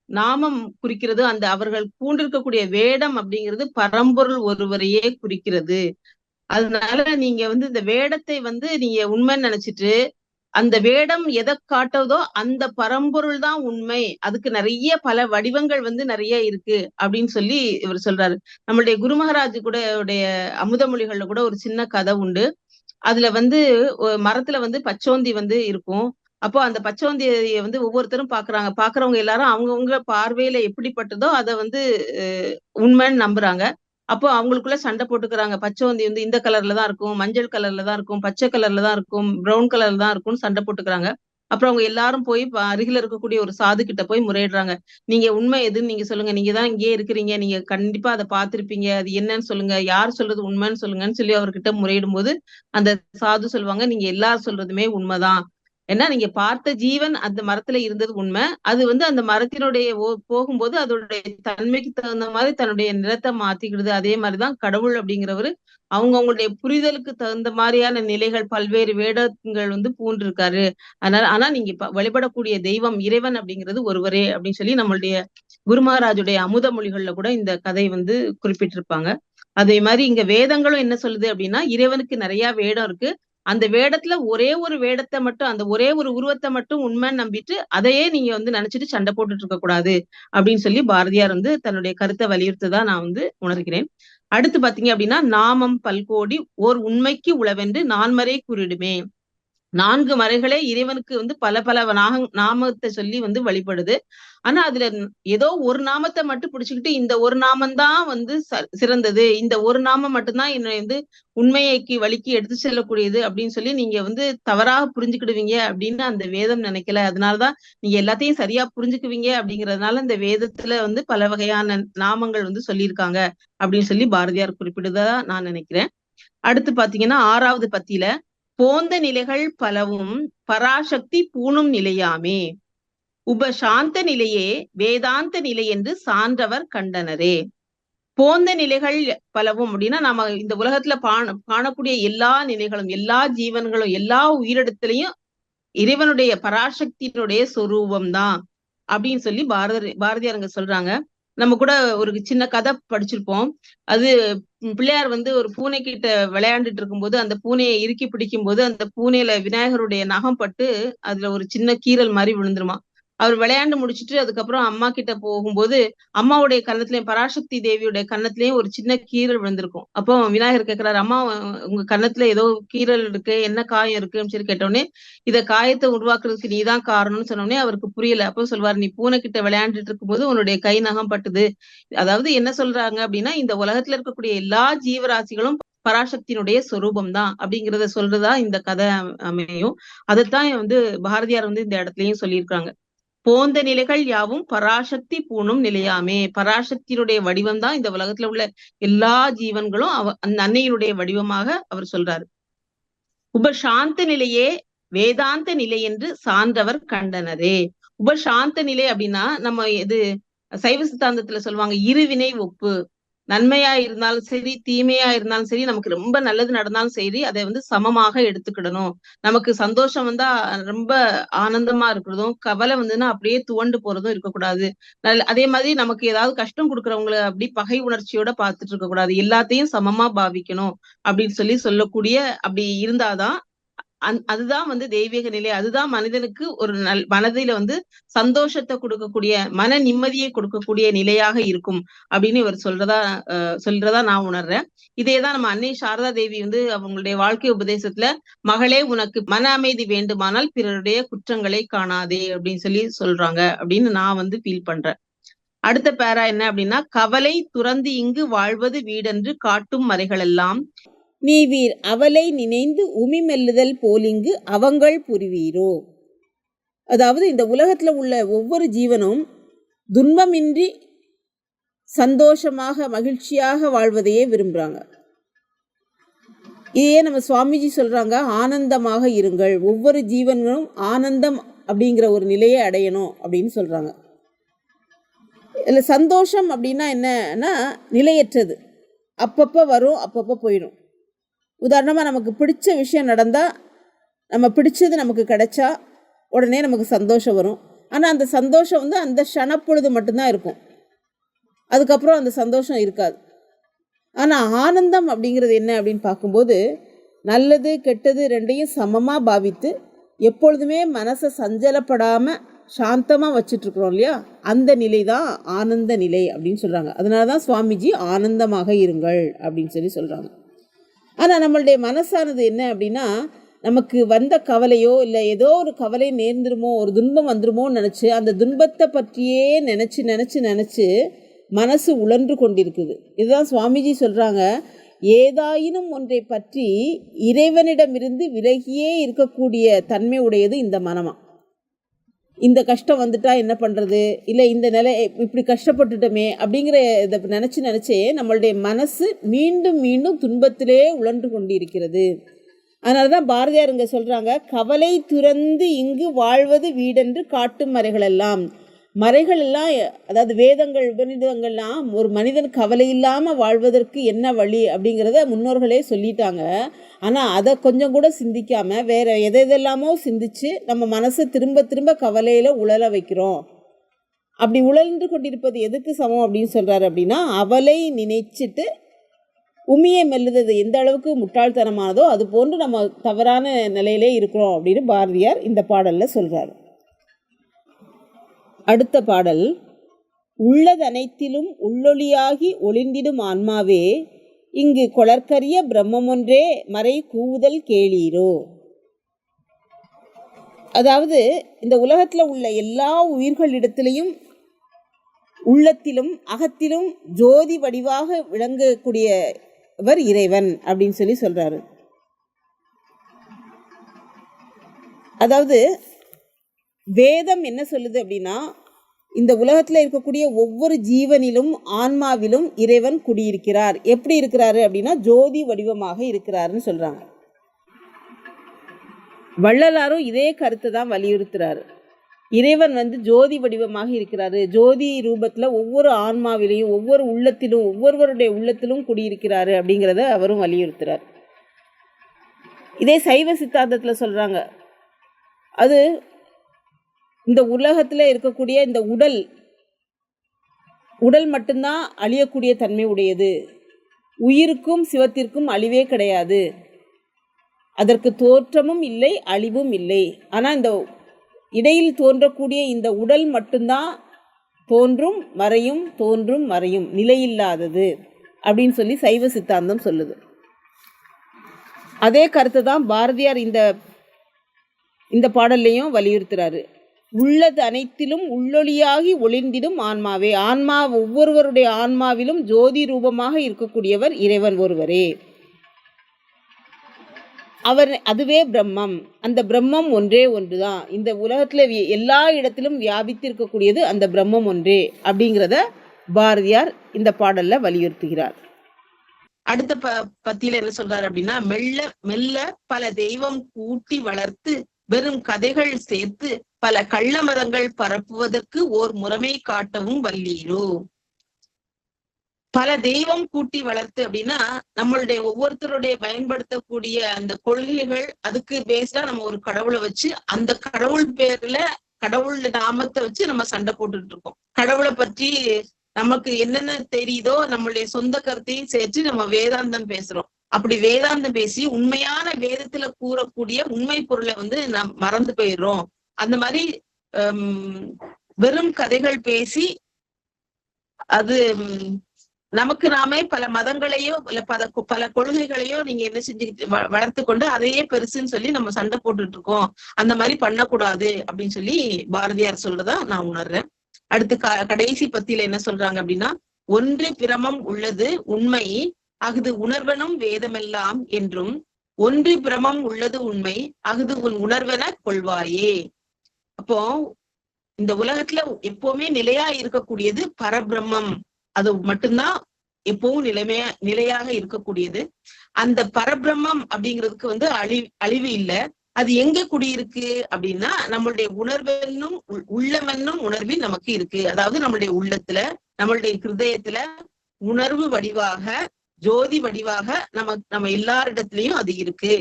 நாமம் குறிக்கிறது, அந்த அவர்கள் பூண்டிருக்கக்கூடிய வேடம் அப்படிங்கிறது பரம்பொருள் ஒருவரையே குறிக்கிறது. அதனால நீங்க வந்து இந்த வேடத்தை வந்து நீங்க உண்மைன்னு நினைச்சிட்டு அந்த வேடம் எதை காட்டுவதோ அந்த பரம்பொருள் தான் உண்மை, அதுக்கு நிறைய பல வடிவங்கள் வந்து நிறைய இருக்கு அப்படின்னு சொல்லி இவர் சொல்றாரு. நம்மளுடைய குரு மகாராஜ் கூட உடைய அமுதமொழிகள்ல கூட ஒரு சின்ன கதை உண்டு. அதுல வந்து மரத்துல வந்து பச்சோந்தி வந்து இருக்கும். அப்போ அந்த பச்சோந்தியை வந்து ஒவ்வொருத்தரும் பாக்குறவங்க எல்லாரும் அவங்கவுங்க பார்வையில எப்படிப்பட்டதோ அதை வந்து உண்மைன்னு நம்புறாங்க. அப்போ அவங்களுக்குள்ள சண்டை போட்டுக்கிறாங்க. பச்சோந்தி வந்து இந்த கலர்ல தான் இருக்கும், மஞ்சள் கலர்ல தான் இருக்கும், பச்சை கலர்ல தான் இருக்கும், பிரவுன் கலர்ல தான் இருக்கும்னு சண்டை போட்டுக்கிறாங்க. அப்புறம் அவங்க எல்லாரும் போய் அருகில இருக்கக்கூடிய ஒரு சாது கிட்ட போய் முறையிடுறாங்க. நீங்க உண்மை எதுன்னு நீங்க சொல்லுங்க, நீங்க தான் இங்கேயே இருக்கிறீங்க, நீங்க கண்டிப்பா அதை பார்த்திருப்பீங்க, அது என்னன்னு சொல்லுங்க, யார் சொல்றது உண்மைன்னு சொல்லுங்கன்னு சொல்லி அவர்கிட்ட முறையிடும் போது அந்த சாது சொல்லுவாங்க, நீங்க எல்லாரும் சொல்றதுமே உண்மைதான். ஏன்னா நீங்க பார்த்த ஜீவன் அந்த மரத்துல இருந்தது உண்மை. அது வந்து அந்த மரத்தினுடைய போகும்போது அதோடைய தன்மைக்கு தகுந்த மாதிரி தன்னுடைய நிறத்தை மாத்திக்கிடுது. அதே மாதிரிதான் கடவுள் அப்படிங்கிறவரு அவங்களுடைய புரிதலுக்கு தகுந்த மாதிரியான நிலைகள் பல்வேறு வேடங்கள் வந்து பூண்டிருக்காரு. ஆனா நீங்க வழிபடக்கூடிய தெய்வம் இறைவன் அப்படிங்கிறது ஒருவரே அப்படின்னு சொல்லி நம்மளுடைய குரு மகாராஜுடைய அமுத மொழிகள்ல கூட இந்த கதை வந்து குறிப்பிட்டிருப்பாங்க. அதே மாதிரி இங்க வேதங்களும் என்ன சொல்லுது அப்படின்னா, இறைவனுக்கு நிறைய வேடம் இருக்கு. அந்த வேடத்துல ஒரே ஒரு வேடத்தை மட்டும், அந்த ஒரே ஒரு உருவத்தை மட்டும் உண்மைன்னு நம்பிட்டு அதையே நீங்க வந்து நினைச்சிட்டு சண்டை போட்டுட்டு இருக்க கூடாது அப்படின்னு சொல்லி பாரதியார் வந்து தன்னுடைய கருத்தை வலியுறுத்ததா நான் வந்து உணர்கிறேன். அடுத்து பாத்தீங்க அப்படின்னா, நாமம் பல்கோடி ஓர் உண்மைக்கு உளவென்று நான்மறை கூறிடுமே. 4 மறைகளே இறைவனுக்கு வந்து பல பல நாமத்தை சொல்லி வந்து வழிபடுது. ஆனா அதுல ஏதோ ஒரு நாமத்தை மட்டும் பிடிச்சுக்கிட்டு இந்த ஒரு நாமம்தான் வந்து சிறந்தது, இந்த ஒரு நாமம் மட்டும்தான் என்னை வந்து உண்மைக்கு வழிக்கு எடுத்து செல்லக்கூடியது அப்படின்னு சொல்லி நீங்க வந்து தவறாக புரிஞ்சுக்கிடுவீங்க அப்படின்னு அந்த வேதம் நினைக்கல. அதனாலதான் நீங்க எல்லாத்தையும் சரியா புரிஞ்சுக்குவீங்க அப்படிங்கறதுனால இந்த வேதத்துல வந்து பல வகையான நாமங்கள் வந்து சொல்லியிருக்காங்க அப்படின்னு சொல்லி பாரதியார் குறிப்பிடுதா நான் நினைக்கிறேன். அடுத்து பாத்தீங்கன்னா 6வது பத்தியில, போந்த நிலைகள் பலவும் பராசக்தி பூணும் நிலையாமே, உபசாந்த நிலையே வேதாந்த நிலை என்று சான்றவர் கண்டனரே. போந்த நிலைகள் பலவும் அப்படின்னா, நாம இந்த உலகத்துல காணக்கூடிய எல்லா நிலைகளும், எல்லா ஜீவன்களும், எல்லா உயிரிடத்திலையும் இறைவனுடைய பராசக்தியினுடைய சொரூபம் தான் அப்படின்னு சொல்லி பாரதியார் அங்க சொல்றாங்க. நம்ம கூட ஒரு சின்ன கதை படிச்சிருப்போம். அது பிள்ளையார் வந்து ஒரு பூனை கிட்ட விளையாண்டுட்டு இருக்கும்போது அந்த பூனையை இறுக்கி பிடிக்கும் போது அந்த பூனையில விநாயகருடைய நகம் பட்டு அதுல ஒரு சின்ன கீறல் மாதிரி விழுந்துருமா. அவர் விளையாண்டு முடிச்சுட்டு அதுக்கப்புறம் அம்மா கிட்ட போகும்போது அம்மாவுடைய கன்னத்திலயும் பராசக்தி தேவியுடைய கன்னத்திலயும் ஒரு சின்ன கீறல் விழுந்திருக்கும். அப்போ விநாயகர் கேட்கிறாரு, அம்மா உங்க கன்னத்துல ஏதோ கீறல் இருக்கு, என்ன காயம் இருக்குன்னு சொல்லி கேட்டோடனே, இத காயத்தை உருவாக்குறதுக்கு நீதான் காரணம்னு சொன்னோடனே அவருக்கு புரியல. அப்போ சொல்வாரு, நீ பூனை கிட்ட விளையாண்டுட்டு இருக்கும்போது உன்னுடைய கை நகம் பட்டுது. அதாவது என்ன சொல்றாங்க அப்படின்னா, இந்த உலகத்துல இருக்கக்கூடிய எல்லா ஜீவராசிகளும் பராசக்தியினுடைய சொரூபம் தான் அப்படிங்கிறத சொல்றதா இந்த கதை அமையும். அதைத்தான் வந்து பாரதியார் வந்து இந்த இடத்துலயும் சொல்லியிருக்காங்க. போந்த நிலைகள் யாவும் பராசக்தி பூணும் நிலையாமே. பராசக்தியினுடைய வடிவம் தான் இந்த உலகத்துல உள்ள எல்லா ஜீவன்களும் அந்த அன்னையினுடைய வடிவமாக அவர் சொல்றாரு. உபசாந்த நிலையே வேதாந்த நிலை என்று சான்றவர் கண்டனரே. உபசாந்த நிலை அப்படின்னா நம்ம இது சைவ சித்தாந்தத்துல சொல்லுவாங்க, இருவினை ஒப்பு. நன்மையா இருந்தாலும் சரி, தீமையா இருந்தாலும் சரி, நமக்கு ரொம்ப நல்லது நடந்தாலும் சரி, அதை வந்து சமமாக எடுத்துக்கிடணும். நமக்கு சந்தோஷம் வந்தா ரொம்ப ஆனந்தமா இருக்கிறதும், கவலை வந்துன்னா அப்படியே துவண்டு போறதும் இருக்கக்கூடாது. அதே மாதிரி நமக்கு ஏதாவது கஷ்டம் கொடுக்குறவங்களை அப்படி பகை உணர்ச்சியோட பார்த்துட்டு இருக்க கூடாது. எல்லாத்தையும் சமமா பாவிக்கணும் அப்படின்னு சொல்லக்கூடிய அப்படி இருந்தாதான் அதுதான் வந்து தெய்வீக நிலை. அதுதான் மனிதனுக்கு ஒரு மனதில வந்து சந்தோஷத்தை கொடுக்கக்கூடிய, மன நிம்மதியை கொடுக்கக்கூடிய நிலையாக இருக்கும் அப்படின்னு இவர் சொல்றதா நான் உணர்றேன். இதேதான் நம்ம அன்னை சாரதா தேவி வந்து அவங்களுடைய வாழ்க்கை உபதேசத்துல, மகளே உனக்கு மன அமைதி வேண்டுமானால் பிறருடைய குற்றங்களை காணாதே அப்படின்னு சொல்றாங்க அப்படின்னு நான் வந்து ஃபீல் பண்றேன். அடுத்த பேரா என்ன அப்படின்னா, கவலை துறந்து இங்கு வாழ்வது வீடென்று காட்டும் மறைகளெல்லாம் நீவீர் அவலை நினைந்து உமி மெல்லுதல் போலிங்கு அவங்கள் புரிவீரோ. அதாவது இந்த உலகத்துல உள்ள ஒவ்வொரு ஜீவனும் துன்பமின்றி சந்தோஷமாக மகிழ்ச்சியாக வாழ்வதையே விரும்புறாங்க. இதையே நம்ம சுவாமிஜி சொல்றாங்க, ஆனந்தமாக இருங்கள், ஒவ்வொரு ஜீவன்களும் ஆனந்தம் அப்படிங்கிற ஒரு நிலையை அடையணும் அப்படின்னு சொல்றாங்க. இல்லை சந்தோஷம் அப்படின்னா என்னன்னா நிலையற்றது, அப்பப்போ வரும் அப்பப்போ போயிடும். உதாரணமாக நமக்கு பிடிச்ச விஷயம் நடந்தால், நம்ம பிடிச்சது நமக்கு கிடைச்சா உடனே நமக்கு சந்தோஷம் வரும். ஆனால் அந்த சந்தோஷம் வந்து அந்த க்ஷணப்பொழுது மட்டும்தான் இருக்கும், அதுக்கப்புறம் அந்த சந்தோஷம் இருக்காது. ஆனால் ஆனந்தம் அப்படிங்கிறது என்ன அப்படின்னு பார்க்கும்போது, நல்லது கெட்டது ரெண்டையும் சமமாக பாவித்து எப்பொழுதுமே மனசை சஞ்சலப்படாமல் சாந்தமாக வச்சுட்ருக்குறோம் இல்லையா, அந்த நிலை தான் ஆனந்த நிலை அப்படின்னு சொல்கிறாங்க. அதனால தான் சுவாமிஜி ஆனந்தமாக இருங்கள் அப்படின்னு சொல்கிறாங்க. ஆனால் நம்மளுடைய மனசானது என்ன அப்படின்னா, நமக்கு வந்த கவலையோ இல்லை ஏதோ ஒரு கவலை நேர்ந்துருமோ, ஒரு துன்பம் வந்துருமோன்னு நினச்சி அந்த துன்பத்தை பற்றியே நினச்சி மனசு உழன்று கொண்டிருக்குது. இதுதான் சுவாமிஜி சொல்கிறாங்க, ஏதாயினும் ஒன்றை பற்றி இறைவனிடமிருந்து விலகியே இருக்கக்கூடிய தன்மை உடையது இந்த மனமா. இந்த கஷ்டம் வந்துட்டா என்ன பண்ணுறது, இல்லை இந்த நிலை இப்படி கஷ்டப்பட்டுட்டோமே அப்படிங்கிற இதை நினச்சே நம்மளுடைய மனசு மீண்டும் மீண்டும் துன்பத்திலே உழன்று கொண்டிருக்கிறது. அதனால தான் பாரதியார் இங்கே சொல்கிறாங்க, கவலை துறந்து இங்கு வாழ்வது வீடென்று காட்டும் மறைகளெல்லாம். மறைகள் எல்லாம், அதாவது வேதங்கள் உபநிடங்கள்லாம் ஒரு மனிதன் கவலை இல்லாமல் வாழ்வதற்கு என்ன வழி அப்படிங்கிறத முன்னோர்களே சொல்லிட்டாங்க. ஆனால் அதை கொஞ்சம் கூட சிந்திக்காமல் வேறு எதெல்லாமோ சிந்தித்து நம்ம மனசை திரும்ப திரும்ப கவலையில் உழல வைக்கிறோம். அப்படி உழன்று கொண்டிருப்பது எதுக்கு சமம் அப்படின்னு சொல்கிறாரு அப்படின்னா, அவலை நினைச்சிட்டு உமியை மெல்லுறது எந்த அளவுக்கு முட்டாள்தனமானதோ அது போன்று நம்ம தவறான நிலையிலே இருக்கிறோம் அப்படின்னு பாரதியார் இந்த பாடலில் சொல்கிறார். அடுத்த பாடல், உள்ளதனைத்திலும் உள்ளொளியாகி ஒளிந்திடும் ஆன்மாவே, இங்கு கொளற்கரிய பிரம்மமொன்றே மறை கூவுதல் கேளீரோ. அதாவது இந்த உலகத்தில் உள்ள எல்லா உயிர்களிடத்திலையும் உள்ளத்திலும் அகத்திலும் ஜோதி வடிவாக விளங்கக்கூடியவர் இறைவன் அப்படின்னு சொல்றாரு. அதாவது வேதம் என்ன சொல்லுது அப்படின்னா, இந்த உலகத்தில் இருக்கக்கூடிய ஒவ்வொரு ஜீவனிலும் ஆன்மாவிலும் இறைவன் குடியிருக்கிறார். எப்படி இருக்கிறாரு அப்படின்னா ஜோதி வடிவமாக இருக்கிறாருன்னு சொல்றாங்க. வள்ளலாரும் இதே கருத்தை தான் வலியுறுத்துறாரு. இறைவன் ஜோதி வடிவமாக இருக்கிறாரு. ஜோதி ரூபத்தில் ஒவ்வொரு ஆன்மாவிலையும் ஒவ்வொரு உள்ளத்திலும் ஒவ்வொருவருடைய உள்ளத்திலும் குடியிருக்கிறாரு அப்படிங்கிறத அவரும் வலியுறுத்துறார். இதே சைவ சித்தாந்தத்தில் சொல்கிறாங்க, அது இந்த உலகத்தில் இருக்கக்கூடிய இந்த உடல் மட்டும்தான் அழியக்கூடிய தன்மை உடையது. உயிருக்கும் சிவத்திற்கும் அழிவே கிடையாது. அதற்கு தோற்றமும் இல்லை, அழிவும் இல்லை. ஆனால் இந்த இடையில் தோன்றக்கூடிய இந்த உடல் மட்டும்தான் தோன்றும் மறையும், தோன்றும் மறையும், நிலையில்லாதது அப்படின்னு சொல்லி சைவ சித்தாந்தம் சொல்லுது. அதே கருத்தை தான் பாரதியார் இந்த பாடல்லையும் வலியுறுத்துறாரு. உள்ளது அனைத்திலும் உள்ளொளியாகி ஒளிர்ந்திடும் ஆன்மாவே. ஆன்மா ஒவ்வொருவருடைய ஆன்மாவிலும் ஜோதி ரூபமாக இருக்கக்கூடியவர் இறைவன் ஒருவரே. அதுவே பிரம்மம். அந்த பிரம்மம் ஒன்றே ஒன்றுதான். இந்த உலகத்துல எல்லா இடத்திலும் வியாபித்திருக்கக்கூடியது அந்த பிரம்மம் ஒன்றே அப்படிங்கிறத பாரதியார் இந்த பாடல்ல வலியுறுத்துகிறார். அடுத்த பத்தியில என்ன சொல்றாரு அப்படின்னா, மெல்ல மெல்ல பல தெய்வம் கூட்டி வளர்த்து வெறும் கதைகள் சேர்த்து பல கள்ள மதங்கள் பரப்புவதற்கு ஓர் முறைமை காட்டவும் வல்லீரோ. பல தெய்வம் கூட்டி வளர்த்து அப்படின்னா நம்மளுடைய ஒவ்வொருத்தருடைய பயன்படுத்தக்கூடிய அந்த கொள்கைகள், அதுக்கு பேஸ்டா நம்ம ஒரு கடவுளை வச்சு அந்த கடவுள் பேர்ல கடவுள் நாமத்தை வச்சு நம்ம சண்டை போட்டுட்டு இருக்கோம். கடவுளை பற்றி நமக்கு என்னென்ன தெரியுதோ நம்மளுடைய சொந்த கருத்தையும் சேர்த்து நம்ம வேதாந்தம் பேசுறோம். அப்படி வேதாந்தம் பேசி உண்மையான வேதத்துல கூறக்கூடிய உண்மை பொருளை நாம் மறந்து போயிடுறோம். அந்த மாதிரி வெறும் கதைகள் பேசி அது நமக்கு நாமே பல மதங்களையோ இல்ல பல கொள்கைகளையோ நீங்க என்ன செஞ்சு வளர்த்து கொண்டு அதையே பெருசுன்னு சொல்லி நம்ம சண்டை போட்டுட்டு இருக்கோம். அந்த மாதிரி பண்ணக்கூடாது அப்படின்னு சொல்லி பாரதியார் சொல்றதா நான் உணர்றேன். அடுத்து கடைசி பத்தியில என்ன சொல்றாங்க அப்படின்னா, ஒன்று பிரமம் உள்ளது உண்மை அகுது உணர்வனும் வேதமெல்லாம் என்றும் ஒன்று பிரமம் உள்ளது உண்மை அகுது உன் உணர்வென கொள்வாயே. அப்போ இந்த உலகத்துல எப்பவுமே நிலையா இருக்கக்கூடியது பரபிரம்மம். அது மட்டும்தான் எப்பவும் நிலையாக இருக்கக்கூடியது. அந்த பரபிரம்மம் அப்படிங்கிறதுக்கு அழிவு இல்லை. அது எங்க குடியிருக்கு அப்படின்னா நம்மளுடைய உணர்வென்னும் உள்ளமென்னும் உணர்வில் நமக்கு இருக்கு. அதாவது நம்மளுடைய உள்ளத்துல நம்மளுடைய ஹிருதயத்துல உணர்வு வடிவாக ஜோதி வடிவாக நம்ம எல்லாரிடத்திலையும் அது இருக்கு.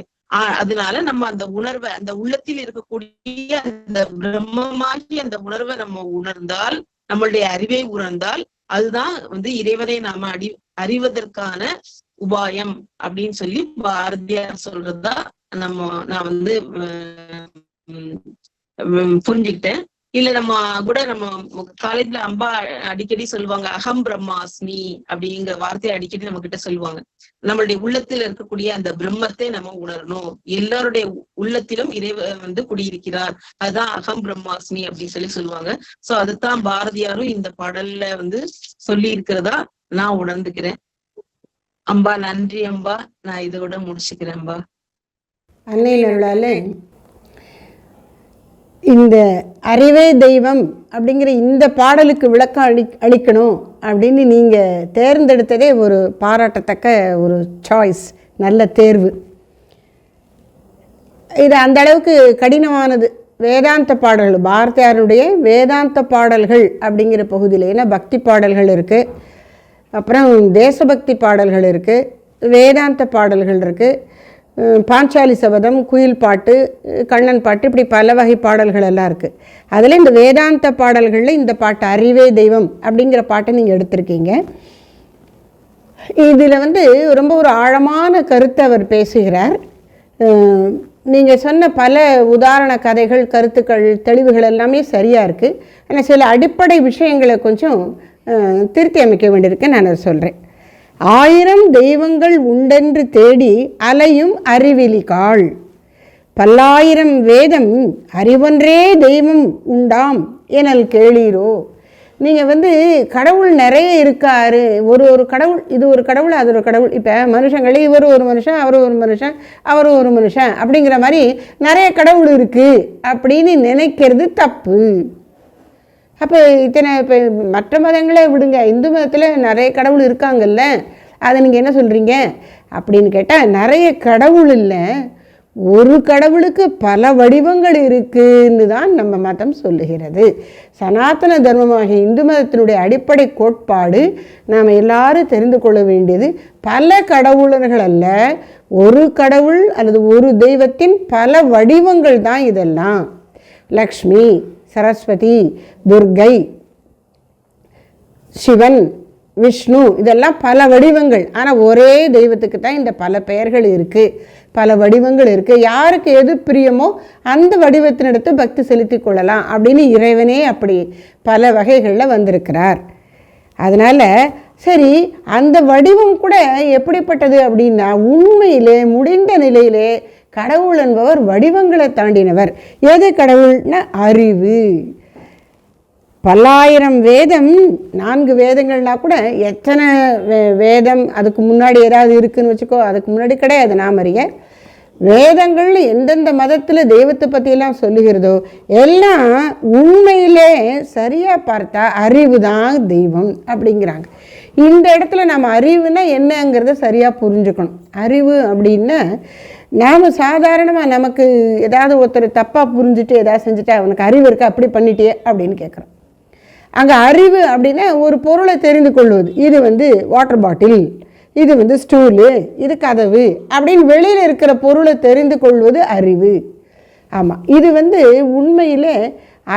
அதனால நம்ம அந்த உணர்வை அந்த உள்ளத்தில் இருக்கக்கூடிய அந்த பிரம்மமாகி அந்த உணர்வை நம்ம உணர்ந்தால், நம்மளுடைய அறிவை உணர்ந்தால் அதுதான் இறைவனை நாம அறிவதற்கான உபாயம் அப்படின்னு சொல்லி பாரதியார் சொல்றதா நான் புரிஞ்சுக்கிட்டேன். இல்ல நம்ம காலேஜ்ல அம்பா அடிக்கடி சொல்லுவாங்க, அகம் பிரம்மாஸ்மி அப்படிங்கிற வார்த்தையை அடிக்கடி நம்ம கிட்ட சொல்லுவாங்க. நம்மளுடைய உள்ளத்துல இருக்கக்கூடிய அந்த பிரம்மத்தை நம்ம உணரணும். எல்லாருடைய உள்ளத்திலும் இறைவன் குடியிருக்கிறார். அதுதான் அகம் பிரம்மாஸ்மி அப்படின்னு சொல்லுவாங்க. சோ அதுதான் பாரதியாரும் இந்த பாடல்ல சொல்லி இருக்கிறதா நான் உணர்ந்துக்கிறேன். அம்பா நன்றி அம்பா. நான் இதோட முடிச்சுக்கிறேன் அம்பா. அன்னையினாலே இந்த அறிவே தெய்வம் அப்படிங்கிற இந்த பாடலுக்கு விளக்கம் அளிக்கணும் அப்படின்னு நீங்கள் தேர்ந்தெடுத்ததே ஒரு பாராட்டத்தக்க ஒரு சாய்ஸ், நல்ல தேர்வு. இது அந்த அளவுக்கு கடினமானது. வேதாந்த பாடல்கள், பாரதியாருடைய வேதாந்த பாடல்கள் அப்படிங்கிற பகுதியில், ஏன்னா பக்தி பாடல்கள் இருக்குது, அப்புறம் தேசபக்தி பாடல்கள் இருக்குது, வேதாந்த பாடல்கள் இருக்குது, பாஞ்சாலி சபதம், குயில் பாட்டு, கண்ணன் பாட்டு, இப்படி பல வகை பாடல்கள் எல்லாம் இருக்குது. அதில் இந்த வேதாந்த பாடல்களில் இந்த பாட்டு அறிவே தெய்வம் அப்படிங்கிற பாட்டை நீங்கள் எடுத்திருக்கீங்க. இதில் ரொம்ப ஒரு ஆழமான கருத்தை அவர் பேசுகிறார். நீங்கள் சொன்ன பல உதாரண கதைகள், கருத்துக்கள், தெளிவுகள் எல்லாமே சரியாக இருக்குது. ஆனால் சில அடிப்படை விஷயங்களை கொஞ்சம் திருத்தி அமைக்க வேண்டியிருக்கு. நான் அதை சொல்கிறேன். 1000 தெய்வங்கள் உண்டென்று தேடி அலையும் அறிவிலிகாள், பல்லாயிரம் வேதம் அறிவொன்றே தெய்வம் உண்டாம் எனல் கேளீரோ. நீங்கள் கடவுள் நிறைய இருக்காரு, ஒரு கடவுள், இது ஒரு கடவுள், அது ஒரு கடவுள். இப்போ மனுஷங்களே இவர் ஒரு மனுஷன், அவர் ஒரு மனுஷன், அவர் ஒரு மனுஷன் அப்படிங்கிற மாதிரி நிறைய கடவுள் இருக்குது அப்படின்னு நினைக்கிறது தப்பு. அப்போ இப்போ மற்ற மதங்களே விடுங்க, இந்து மதத்தில் நிறைய கடவுள் இருக்காங்கல்ல, அதை நீங்கள் என்ன சொல்கிறீங்க அப்படின்னு கேட்டால், நிறைய கடவுள் இல்லை, ஒரு கடவுளுக்கு பல வடிவங்கள் இருக்குன்னு தான் நம்ம மதம் சொல்லுகிறது. சனாதன தர்மமாகிய இந்து மதத்தினுடைய அடிப்படை கோட்பாடு நாம் எல்லாரும் தெரிந்து கொள்ள வேண்டியது, பல கடவுளர்கள் அல்ல, ஒரு கடவுள் அல்லது ஒரு தெய்வத்தின் பல வடிவங்கள் தான் இதெல்லாம். லக்ஷ்மி, சரஸ்வதி, துர்கை, சிவன், விஷ்ணு, இதெல்லாம் பல வடிவங்கள். ஆனால் ஒரே தெய்வத்துக்கு தான் இந்த பல பெயர்கள் இருக்குது, பல வடிவங்கள் இருக்குது. யாருக்கு எது பிரியமோ அந்த வடிவத்தினிடத்து பக்தி செலுத்தி கொள்ளலாம் அப்படின்னு இறைவனே அப்படி பல வகைகளில் வந்திருக்கிறார். அதனால் சரி, அந்த வடிவம் கூட எப்படிப்பட்டது அப்படின்னா, உண்மையிலே முடிந்த நிலையிலே கடவுள் என்பவர் வடிவங்களை தாண்டினவர். எது கடவுள்னா அறிவு. பல்லாயிரம் வேதம், 4 வேதங்கள்னா கூட எத்தனை வேதம் அதுக்கு முன்னாடி ஏதாவது இருக்குதுன்னு வச்சுக்கோ, அதுக்கு முன்னாடி கிடையாது. நாம் அறிய வேதங்கள் எந்தெந்த மதத்தில் தெய்வத்தை பற்றியெல்லாம் சொல்லுகிறதோ எல்லாம் உண்மையிலே சரியாக பார்த்தா அறிவு தான் தெய்வம் அப்படிங்கிறாங்க. இந்த இடத்துல நம்ம அறிவுனா என்னங்கிறத சரியாக புரிஞ்சுக்கணும். அறிவு அப்படின்னா நாம் சாதாரணமாக நமக்கு ஏதாவது ஒருத்தர் தப்பாக புரிஞ்சுட்டு ஏதாவது செஞ்சுட்டு அவனுக்கு அறிவு இருக்கா, அப்படி பண்ணிட்டே அப்படின்னு கேட்குறோம். அங்கே அறிவு அப்படின்னா ஒரு பொருளை தெரிந்து கொள்வது. இது வாட்டர் பாட்டில், இது ஸ்டூலு, இது கதவு அப்படின்னு வெளியில் இருக்கிற பொருளை தெரிந்து கொள்வது அறிவு. ஆமாம், இது உண்மையிலே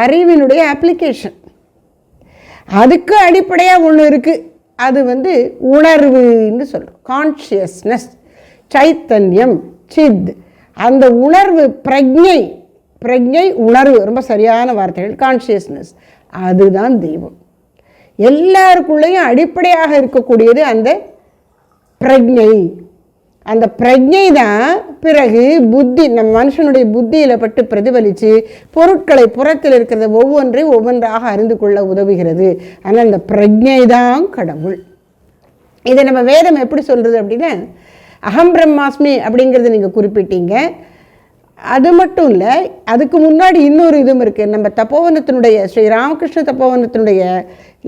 அறிவினுடைய அப்ளிகேஷன். அதுக்கு அடிப்படையாக ஒன்று இருக்குது, அது உணர்வுன்னு சொல்கிறோம். கான்ஷியஸ்னஸ், சைத்தன்யம், சித், அந்த உணர்வு, பிரஜை உணர்வு, ரொம்ப சரியான வார்த்தைகள். கான்ஷியஸ்னஸ், அதுதான் தெய்வம். எல்லாருக்குள்ளேயும் அடிப்படையாக இருக்கக்கூடியது அந்த பிரஜை. அந்த பிரஜை தான் பிறகு புத்தி, நம்ம மனுஷனுடைய புத்தியில் பட்டு பிரதிபலித்து பொருட்களை புறத்தில் இருக்கிறத ஒவ்வொன்றாக அறிந்து கொள்ள உதவுகிறது. ஆனால் அந்த பிரஜை தான் கடவுள். இதை நம்ம வேதம் எப்படி சொல்கிறது அப்படின்னா, அகம் பிரம்மாஸ்மி அப்படிங்கிறத நீங்கள் குறிப்பிட்டீங்க. அது மட்டும் இல்லை, அதுக்கு முன்னாடி இன்னொரு இதுவும் இருக்குது. நம்ம தப்போவனத்தினுடைய, ஸ்ரீ ராமகிருஷ்ண தப்போவனத்தினுடைய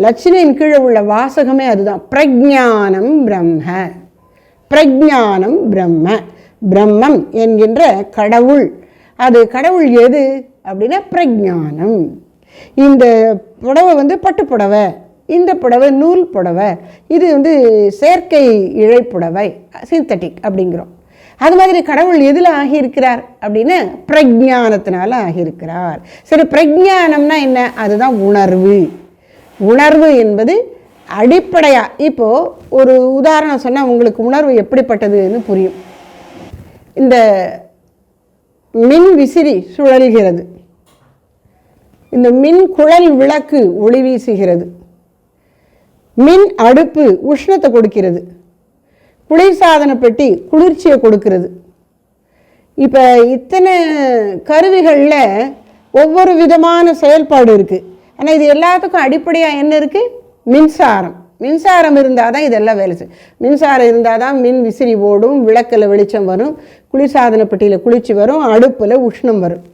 லட்சணையின் கீழே உள்ள வாசகமே அதுதான். பிரஜானம் பிரம்ம, பிரஜானம் பிரம்ம, பிரம்மம் என்கின்ற கடவுள். அது கடவுள் எது அப்படின்னா பிரஜானம். இந்த புடவை பட்டு புடவை, இந்த புடவை நூல் புடவை, இது செயற்கை இழைப்புடவை, சிந்தட்டிக் அப்படிங்கிறோம். அது மாதிரி கடவுள் எதில் ஆகியிருக்கிறார் அப்படின்னா பிரஜானத்தினால ஆகியிருக்கிறார். சரி, பிரஜானம்னா என்ன? அதுதான் உணர்வு. உணர்வு என்பது அடிப்படையாக, இப்போது ஒரு உதாரணம் சொன்னால் உங்களுக்கு உணர்வு எப்படிப்பட்டதுன்னு புரியும். இந்த மின் விசிறி சுழல்கிறது, இந்த மின் குழல் விளக்கு ஒளி வீசுகிறது, மின் அடுப்பு உஷ்ணத்தை கொடுக்கிறது, குளிர்சாதன பெட்டி குளிர்ச்சியை கொடுக்கிறது. இப்போ இத்தனை கருவிகளில் ஒவ்வொரு விதமான செயல்பாடு இருக்குது. ஆனால் இது எல்லாத்துக்கும் அடிப்படையாக என்ன இருக்குது? மின்சாரம். மின்சாரம் இருந்தால் தான் இதெல்லாம் வேலை செய்யும். மின்சாரம் இருந்தால் தான் மின் விசிறி ஓடும், விளக்கில் வெளிச்சம் வரும், குளிர்சாதன பெட்டியில் குளிர்ச்சி வரும், அடுப்பில் உஷ்ணம் வரும்.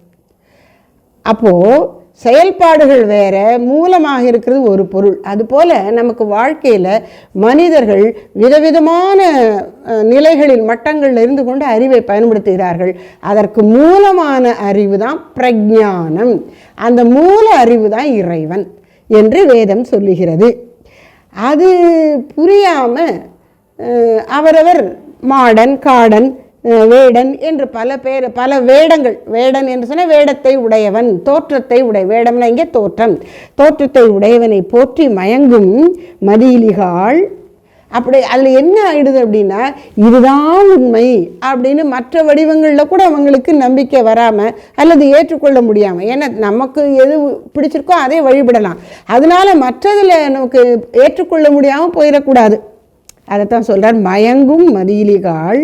அப்போது செயல்பாடுகள் வேறு, மூலமாக இருக்கிறது ஒரு பொருள். அதுபோல் நமக்கு வாழ்க்கையில் மனிதர்கள் விதவிதமான நிலைகளில், மட்டங்களில் இருந்து கொண்டு அறிவை பயன்படுத்துகிறார்கள். அதற்கு மூலமான அறிவு தான் பிரஜானம். அந்த மூல அறிவு தான் இறைவன் என்று வேதம் சொல்லுகிறது. அது புரியாமல் அவரவர் மாடன், காடன், வேடன் என்று பல வேடங்கள். வேடன் என்று சொன்னால் வேடத்தை உடையவன், தோற்றத்தை வேடம்னா இங்கே தோற்றத்தை உடையவனை போற்றி மயங்கும் மதியிலிகாள். அப்படி அதில் என்ன ஆயிடுது அப்படின்னா, இதுதான் உண்மை அப்படின்னு மற்ற வடிவங்களில் கூட அவங்களுக்கு நம்பிக்கை வராமல் அல்லது ஏற்றுக்கொள்ள முடியாமல், ஏன்னா நமக்கு எது பிடிச்சிருக்கோ அதே வழிபடலாம், அதனால மற்றதில் நமக்கு ஏற்றுக்கொள்ள முடியாமல் போயிடக்கூடாது. அதைத்தான் சொல்கிறார், மயங்கும் மதியிலிகாள்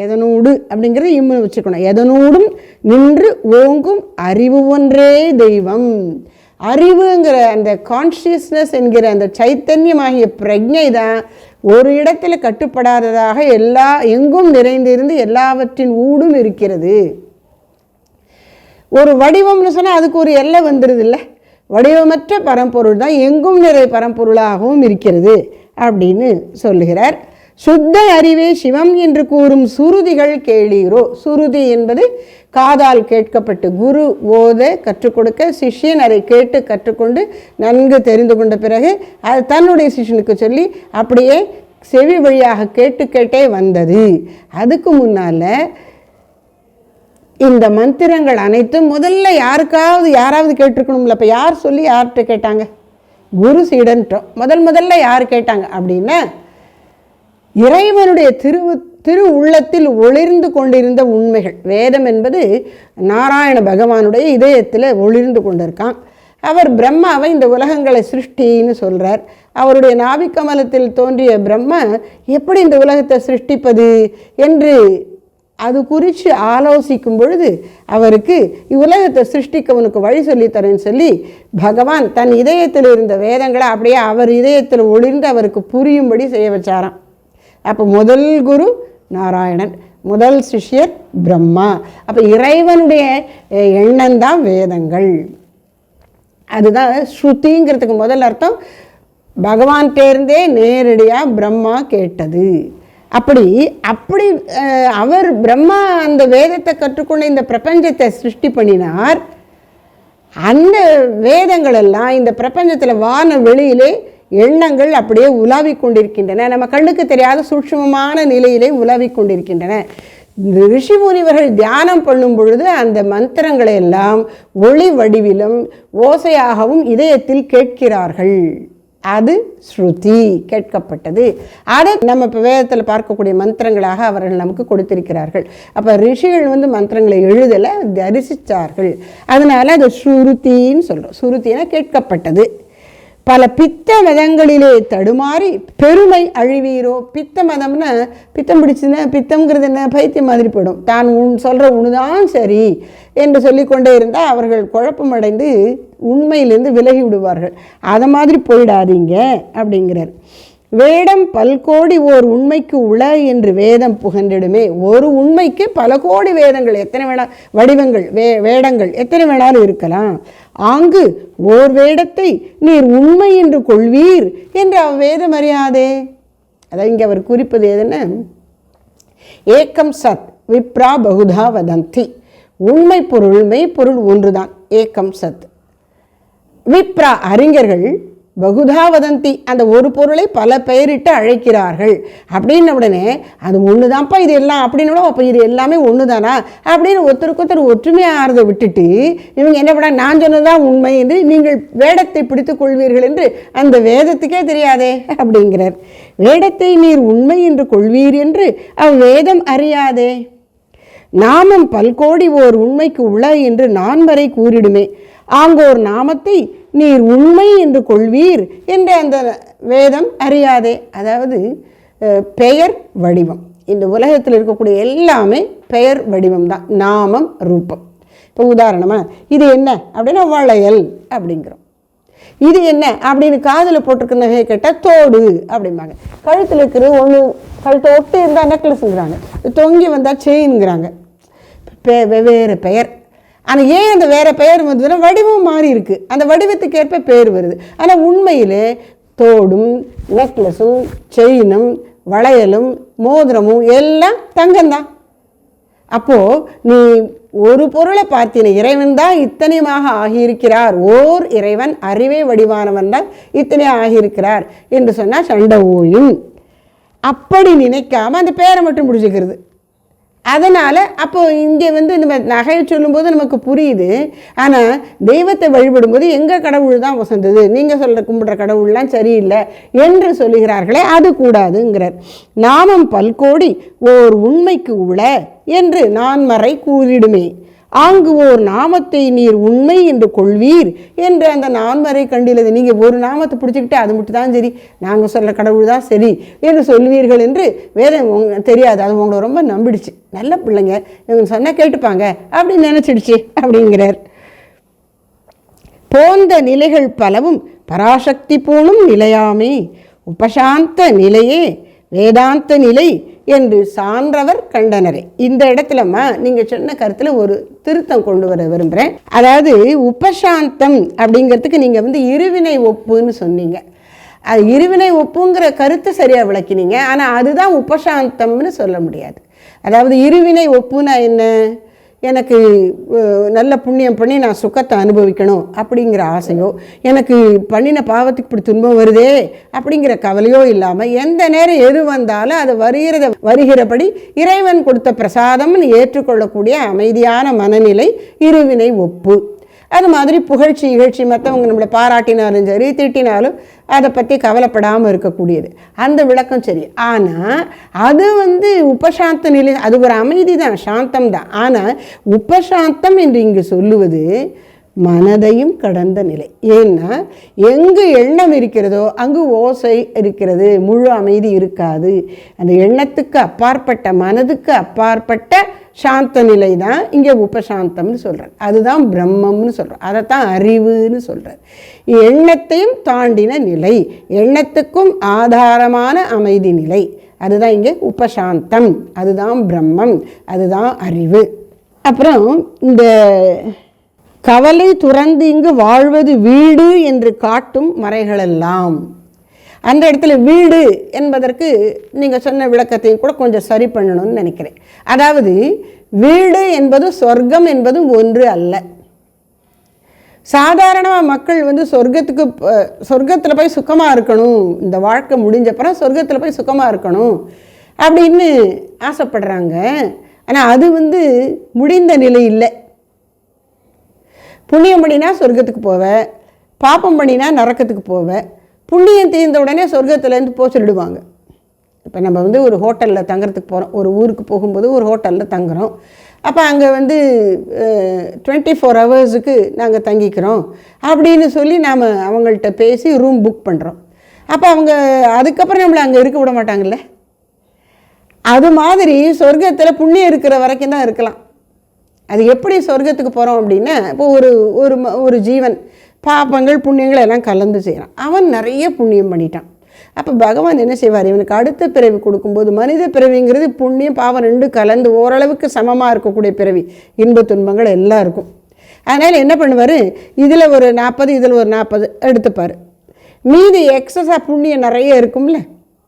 எதனோடு அப்படிங்கிறது இம்முன்னு வச்சுக்கணும். எதனோடும் நின்று ஓங்கும் அறிவு ஒன்றே தெய்வம். அறிவுங்கிற அந்த கான்ஷியஸ்னஸ் என்கிற அந்த சைத்தன்யமாகிய பிரஜை தான் ஒரு இடத்துல கட்டுப்படாததாக எங்கும் நிறைந்திருந்து எல்லாவற்றின் ஊடும் இருக்கிறது. ஒரு வடிவம்னு சொன்னால் அதுக்கு ஒரு எல்லை வந்துடுது இல்லை? வடிவமற்ற பரம்பொருள் தான் எங்கும் நிறை பரம்பொருளாகவும் இருக்கிறது அப்படின்னு சொல்லுகிறார். சுத்த அறிவே சிவம் என்று கூறும் சுருதிகள் கேளீரோ. சுருதி என்பது காதால் கேட்கப்பட்டு குரு ஓத கற்றுக் கொடுக்க சிஷ்யன் அதை கேட்டு கற்றுக்கொண்டு நன்கு தெரிந்து கொண்ட பிறகு அது தன்னுடைய சிஷ்யனுக்கு சொல்லி அப்படியே செவி வழியாக கேட்டே வந்தது. அதுக்கு முன்னால் இந்த மந்திரங்கள் அனைத்தும் முதல்ல யாராவது கேட்டிருக்கணும்ல. இப்போ யார் சொல்லி யார்கிட்ட கேட்டாங்க? குரு சீடன்ட்டோம். முதல்ல யார் கேட்டாங்க அப்படின்னா இறைவனுடைய திரு உள்ளத்தில் ஒளிர்ந்து கொண்டிருந்த உண்மைகள். வேதம் என்பது நாராயண பகவானுடைய இதயத்தில் ஒளிர்ந்து கொண்டிருக்கான். அவர் பிரம்மாவை இந்த உலகங்களை சிருஷ்டின்னு சொல்கிறார். அவருடைய நாபிக்கமலத்தில் தோன்றிய பிரம்மா எப்படி இந்த உலகத்தை சிருஷ்டிப்பது என்று அது குறித்து ஆலோசிக்கும் பொழுது அவருக்கு இவ்வுலகத்தை சிருஷ்டிக்கவனுக்கு வழி சொல்லித்தரேன்னு சொல்லி பகவான் தன் இதயத்தில் இருந்த வேதங்களை அப்படியே அவர் இதயத்தில் ஒளிர்ந்து அவருக்கு புரியும்படி செய்ய வச்சாராம். அப்போ முதல் குரு நாராயணன், முதல் சிஷ்யர் பிரம்மா. அப்போ இறைவனுடைய எண்ணம்தான் வேதங்கள். அதுதான் ஸ்ருதிங்கிறதுக்கு முதல் அர்த்தம் பகவான் தேர்ந்தே நேரடியாக பிரம்மா கேட்டது. அப்படி அவர் பிரம்மா அந்த வேதத்தை கற்றுக்கொண்டு இந்த பிரபஞ்சத்தை சிருஷ்டி பண்ணினார். அந்த வேதங்கள் எல்லாம் இந்த பிரபஞ்சத்தில் வான வெளியிலே எண்ணங்கள் அப்படியே உலாவிக் கொண்டிருக்கின்றன. நம்ம கண்ணுக்கு தெரியாத சூட்சுமமான நிலையிலே உலாவிக் கொண்டிருக்கின்றன. ரிஷி முனிவர்கள் தியானம் பண்ணும் பொழுது அந்த மந்திரங்களை எல்லாம் ஒளி வடிவிலும் ஓசையாகவும் இதயத்தில் கேட்கிறார்கள். அது ஸ்ருதி, கேட்கப்பட்டது. அதை நம்ம இப்போ வேதத்தில் பார்க்கக்கூடிய மந்திரங்களாக அவர்கள் நமக்கு கொடுத்திருக்கிறார்கள். அப்போ ரிஷிகள் மந்திரங்களை எழுதலை, தரிசித்தார்கள். அதனால் அது ஸ்ருதின்னு சொல்கிறோம். ஸ்ருதினா கேட்கப்பட்டது. பல பித்த மதங்களிலே தடுமாறி பெருமை அழிவீரோ. பித்த மதம்னா பித்தம் பிடிச்சுன்னா, பித்தம்ங்கிறது என்ன, பைத்தியம் மாதிரி போயிடும். தான் சொல்கிற உண்ணுதான் சரி என்று சொல்லிக்கொண்டே இருந்தால் அவர்கள் குழப்பமடைந்து உண்மையிலேருந்து விலகி விடுவார்கள். அதை மாதிரி போயிடாதீங்க அப்படிங்கிறார். வேடம் பல்கோடி ஓர் உண்மைக்கு உள என்று வேதம் புகன்றிடுமே. ஒரு உண்மைக்கு பல கோடி வேதங்கள் எத்தனை வடிவங்கள் வேடங்கள் எத்தனை வேணாலும் இருக்கலாம். ஆங்கு ஓர் வேடத்தை நீர் உண்மை என்று கொள்வீர் என்று வேதம் அறியாதே. அதான் இங்கே அவர் குறிப்பது எதுன்னா, ஏக்கம் சத் விப்ரா பகுதா வதந்தி. உண்மை பொருள் மெய்ப்பொருள் ஒன்றுதான், ஏக்கம் சத். விப்ரா அறிஞர்கள் பகுதா வதந்தி, அந்த ஒரு பொருளை பல பெயரிட்டு அழைக்கிறார்கள். அப்படின்ன உடனே அது ஒன்று தான்ப்பா இது எல்லாம் அப்படின்னு, அப்போ இது எல்லாமே ஒன்று தானா அப்படின்னு ஒருத்தருக்கு ஒற்றுமையாக ஆறதை விட்டுட்டு இவங்க என்ன பண்ண, நான் சொன்னதுதான் உண்மை என்று நீங்கள் வேடத்தை பிடித்து கொள்வீர்கள் என்று அந்த வேதத்துக்கே தெரியாதே அப்படிங்கிறார். வேடத்தை நீர் உண்மை என்று கொள்வீர் என்று அவ்வேதம் அறியாதே. நாமம் பல்கோடி ஓர் உண்மைக்கு உள என்று நான்மறை கூறிடுமே. ஆங்கோர் நாமத்தை நீர் உண்மை என்று கொள்வீர் என்று அந்த வேதம் அறியாதே. அதாவது பெயர் வடிவம். இந்த உலகத்தில் இருக்கக்கூடிய எல்லாமே பெயர் வடிவம் தான், நாமம் ரூபம். இப்போ உதாரணமாக இது என்ன அப்படின்னா வளையல் அப்படிங்கிறோம். இது என்ன அப்படின்னு காதில் போட்டிருக்க நகையை கேட்டால் தோடு அப்படிம்பாங்க. கழுத்தில் இருக்கிற ஒன்று கழுத்தை ஒட்டி இருந்தால் நெக்லஸுங்கிறாங்க, தொங்கி வந்தால் செயின்ங்கிறாங்க. வெவ்வேறு பெயர். ஆனால் ஏன் அந்த வேறு பெயர் வந்ததுன்னா வடிவம் மாறி இருக்குது, அந்த வடிவத்துக்கு ஏற்ப பேர் வருது. ஆனால் உண்மையில் தோடும் நெக்லஸும் செயினும் வளையலும் மோதிரமும் எல்லாம் தங்கம்தான். அப்போது நீ ஒரு பொருளை பார்த்தீன, இறைவன் தான் இத்தனையுமாக ஆகியிருக்கிறார், ஓர் இறைவன் அறிவே வடிவானவன் தான் இத்தனை ஆகியிருக்கிறார் என்று சொன்னால் சண்டை ஓயும். அப்படி நினைக்காம அந்த பேரை மட்டும் பிடிச்சிக்கிறது. அதனால் அப்போது இங்கே நம்ம நகையை சொல்லும்போது நமக்கு புரியுது. ஆனால் தெய்வத்தை வழிபடும்போது எங்கள் கடவுள் தான் வசந்தது, நீங்கள் சொல்கிற கும்பிட்ற கடவுள்லாம் சரியில்லை என்று சொல்லுகிறார்களே, அது கூடாதுங்கிறார். நாமம் பல்கோடி ஓர் உண்மைக்கு உள என்று நான்மறை கூறிடுமே. ஆங்கு ஓர் நாமத்தை நீர் உண்மை என்று கொள்வீர் என்று அந்த நான்மறை கண்டிலது. நீங்கள் ஒரு நாமத்தை பிடிச்சிக்கிட்டு அது மட்டும் தான் சரி, நாங்கள் சொல்கிற கடவுள் தான் சரி என்று சொல்வீர்கள் என்று வேதம் தெரியாது. அது உங்களை ரொம்ப நம்பிடுச்சு, நல்ல பிள்ளைங்க இவங்க சொன்னால் கேட்டுப்பாங்க அப்படின்னு நினச்சிடுச்சு அப்படிங்கிறார். போந்த நிலைகள் பலவும் பராசக்தி பூணும் நிலையாமே. உபசாந்த நிலையே வேதாந்த நிலை என்று சான்றவர் கண்டனரே. இந்த இடத்துலம்மா நீங்கள் சொன்ன கருத்தில் ஒரு திருத்தம் கொண்டு வர விரும்புகிறேன். அதாவது உபசாந்தம் அப்படிங்கிறதுக்கு நீங்கள் இருவினை ஒப்புன்னு சொன்னீங்க. அது இருவினை ஒப்புங்கிற கருத்து சரியாக விளக்கினீங்க. ஆனால் அதுதான் உபசாந்தம்னு சொல்ல முடியாது. அதாவது இருவினை ஒப்புனா என்ன? எனக்கு நல்ல புண்ணியம் பண்ணி நான் சுகத்தை அனுபவிக்கணும் அப்படிங்கிற ஆசையோ, எனக்கு பண்ணின பாவத்துக்கு இப்படி துன்பம் வருதே அப்படிங்கிற கவலையோ இல்லாமல் எந்த நேரம் எது வந்தாலும் அது வருகிறபடி இறைவன் கொடுத்த பிரசாதம்னு ஏற்றுக்கொள்ளக்கூடிய அமைதியான மனநிலை இருவினை ஒப்பு. அது மாதிரி புகழ்ச்சி இகழ்ச்சி மற்றவங்க நம்மளை பாராட்டினாலும் சரி திட்டினாலும் அதை பற்றி கவலைப்படாமல் இருக்கக்கூடியது, அந்த விளக்கம் சரி. ஆனால் அது உபசாந்த நிலை, அது ஒரு அமைதி தான், சாந்தம் தான். ஆனால் உபசாந்தம் என்று இங்கு சொல்லுவது மனதையும் கடந்த நிலை. ஏன்னா எங்கு எண்ணம் இருக்கிறதோ அங்கு ஓசை இருக்கிறது, முழு அமைதி இருக்காது. அந்த எண்ணத்துக்கு அப்பாற்பட்ட மனதுக்கு அப்பாற்பட்ட சாந்த நிலை தான் இங்கே உபசாந்தம்னு சொல்கிறார். அதுதான் பிரம்மம்னு சொல்கிறார். அதைத்தான் அறிவுன்னு சொல்கிறார். எண்ணத்தையும் தாண்டின நிலை, எண்ணத்துக்கும் ஆதாரமான அமைதி நிலை, அதுதான் இங்கே உபசாந்தம், அதுதான் பிரம்மம், அதுதான் அறிவு. அப்புறம் இந்த கவலை துறந்து இங்கு வாழ்வது வீடு என்று காட்டும் மறைகளெல்லாம், அந்த இடத்துல வீடு என்பதற்கு நீங்கள் சொன்ன விளக்கத்தையும் கூட கொஞ்சம் சரி பண்ணணும்னு நினைக்கிறேன். அதாவது வீடு என்பது சொர்க்கம் என்பது ஒன்று அல்ல. சாதாரணமாக மக்கள் சொர்க்கத்தில் போய் சுகமாக இருக்கணும், இந்த வாழ்க்கை முடிஞ்சப்பறம் சொர்க்கத்தில் போய் சுகமாக இருக்கணும் அப்படின்னு ஆசைப்படுறாங்க. ஆனால் அது முடிந்த நிலை இல்லை. புண்ணியம் பண்ணினா சொர்க்கத்துக்கு போவேன், பாப்பம் பண்ணினா நரக்கத்துக்கு போவேன். புண்ணியம் தீர்ந்த உடனே சொர்க்கத்துலேருந்து போக சொல்லிடுவாங்க. இப்போ நம்ம ஒரு ஹோட்டலில் தங்குறதுக்கு போகிறோம், ஒரு ஊருக்கு போகும்போது ஒரு ஹோட்டலில் தங்குறோம். அப்போ அங்கே 24 ஹவர்ஸுக்கு நாங்கள் தங்கிக்கிறோம் அப்படின்னு சொல்லி நாம் அவங்கள்ட்ட பேசி ரூம் புக் பண்ணுறோம். அப்போ அவங்க அதுக்கப்புறம் நம்மளை அங்கே இருக்க விட மாட்டாங்கல்ல. அது மாதிரி சொர்க்கத்தில் புண்ணியம் இருக்கிற வரைக்கும் தான் இருக்கலாம். அது எப்படி சொர்க்கத்துக்கு போகிறோம் அப்படின்னா, இப்போ ஒரு ஜீவன் பாப்பங்கள் புண்ணியங்கள் எல்லாம் கலந்து செய்கிறான். அவன் நிறைய புண்ணியம் பண்ணிட்டான். அப்போ பகவான் என்ன செய்வார், இவனுக்கு அடுத்த பிறவி கொடுக்கும்போது, மனித பிறவிங்கிறது புண்ணியம் பாவம் ரெண்டு கலந்து ஓரளவுக்கு சமமாக இருக்கக்கூடிய பிறவி, இன்ப துன்பங்கள் எல்லாம் இருக்கும். அதனால் என்ன பண்ணுவார், இதில் ஒரு 40 இதில் ஒரு 40 எடுத்துப்பார். மீதி எக்ஸஸாக புண்ணியம் நிறைய இருக்கும்ல,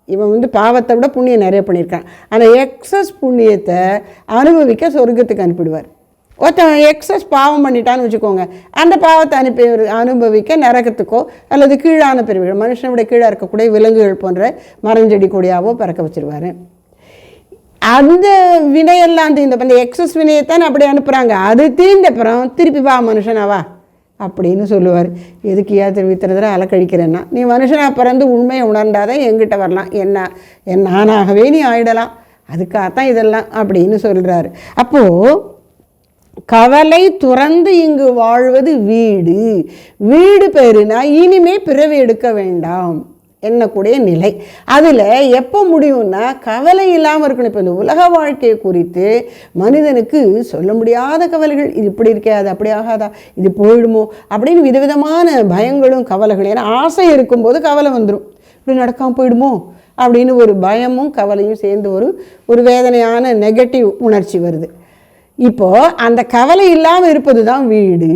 இவன் பாவத்தை விட புண்ணியம் நிறைய பண்ணியிருக்கான். ஆனால் எக்ஸஸ் புண்ணியத்தை அனுபவிக்க சொர்க்கத்துக்கு அனுப்பிடுவார். ஒருத்தன் எக்ஸஸ் பாவம் பண்ணிட்டான்னு வச்சுக்கோங்க, அந்த பாவத்தை அனுபவிக்க நரகத்துக்கோ அல்லது கீழான பிரிவுகள், மனுஷனை விட கீழே இருக்கக்கூடிய விலங்குகள் போன்ற மரஞ்செடி கொடியாவோ பறக்க வச்சிருவார். அந்த வினையெல்லாம் இந்த எக்ஸஸ் வினையைத்தான் அப்படி அனுப்புகிறாங்க. அது தீர்ந்தப்புறம் திருப்பி வா மனுஷனாவா அப்படின்னு சொல்லுவார். எதுக்கு திருப்பி தரத்தில் அலக்கழிக்கிறேன்னா, நீ மனுஷனாக பிறந்து உண்மையை உணர்ந்தாதான் எங்கிட்ட வரலாம், என்ன நானாகவே நீ ஆயிடலாம், அதுக்காகத்தான் இதெல்லாம் அப்படின்னு சொல்கிறாரு. அப்போது கவலை துறந்து இங்கு வாழ்வது வீடு. வீடு பேருனா இனிமே பிறவி எடுக்க வேண்டாம் என்னக்கூடிய நிலை. அதில் எப்போ முடியும்னா கவலை இல்லாமல் இருக்கணும். இப்போ இந்த உலக வாழ்க்கையை குறித்து மனிதனுக்கு சொல்ல முடியாத கவலைகள், இது இப்படி இருக்கே, அது அப்படி ஆகாதா, இது போயிடுமோ அப்படின்னு விதவிதமான பயங்களும் கவலைகளும். ஏன்னா ஆசை இருக்கும்போது கவலை வந்துடும், இப்படி நடக்காமல் போயிடுமோ அப்படின்னு ஒரு பயமும் கவலையும் சேர்ந்து ஒரு வேதனையான நெகட்டிவ் உணர்ச்சி வருது. இப்போது அந்த கவலை இல்லாமல் இருப்பது தான் வீடு.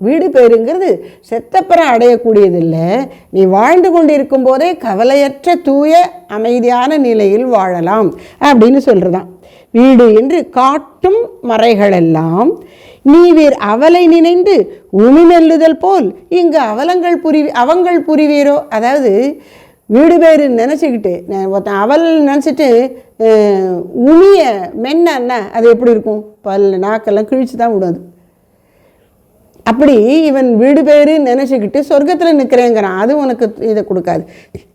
வீடு பேருங்கிறது செத்தப்புறம் அடையக்கூடியதில்லை, நீ வாழ்ந்து கொண்டு இருக்கும் போதே கவலையற்ற தூய அமைதியான நிலையில் வாழலாம் அப்படின்னு சொல்கிறதான் வீடு என்று காட்டும் மறைகளெல்லாம் நீவீர் அவலை நினைந்து உமிநெல்லுதல் போல் இங்கு அவங்கள் புரிவீரோ. அதாவது வீடு பேர் நினச்சிக்கிட்டு ஒருத்தன் அவல் நினச்சிட்டு உமிய மென்னா அது எப்படி இருக்கும், நாக்கெல்லாம் கிழிச்சு தான் விடும். அப்படி இவன் வீடு பேரு நினச்சிக்கிட்டு சொர்க்கத்தில் நிற்கிறேங்கிறான், அது உனக்கு இதை கொடுக்காது.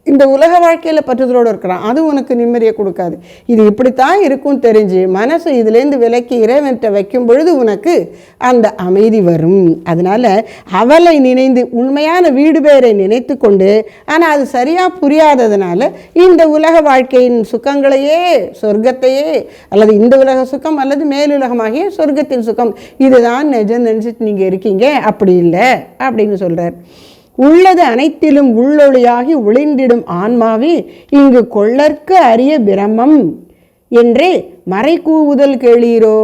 இந்த உலக வாழ்க்கையில் பற்றுதலோடு இருக்கிறான், அது உனக்கு நிம்மதியை கொடுக்காது. இது இப்படித்தான் இருக்கும் தெரிஞ்சு மனசு இதுலேருந்து விலக்கி இறைவன்கிட்ட வைக்கும் பொழுது உனக்கு அந்த அமைதி வரும். அதனால் அவளை நினைந்து உண்மையான வீடு பேரை நினைத்து கொண்டு, ஆனால் அது சரியாக புரியாததுனால இந்த உலக வாழ்க்கையின் சுகங்களையே, சொர்க்கத்தையே, அல்லது இந்த உலக சுகம் அல்லது மேலுலகமாகிய சொர்க்கத்தின் சுகம் இதுதான் நிஜம் நினச்சிட்டு நீங்கள் இருக்கீங்க, அப்படி இல்லை அப்படின்னு சொல்கிறார். உள்ளது அனைத்திலும் உள்ளொளியாகி ஒளிந்திடும் ஆன்மாவே இங்கு கொள்ளற்கு அரிய பிரமம் என்றே மறை கூவுதல் கேளீரோ.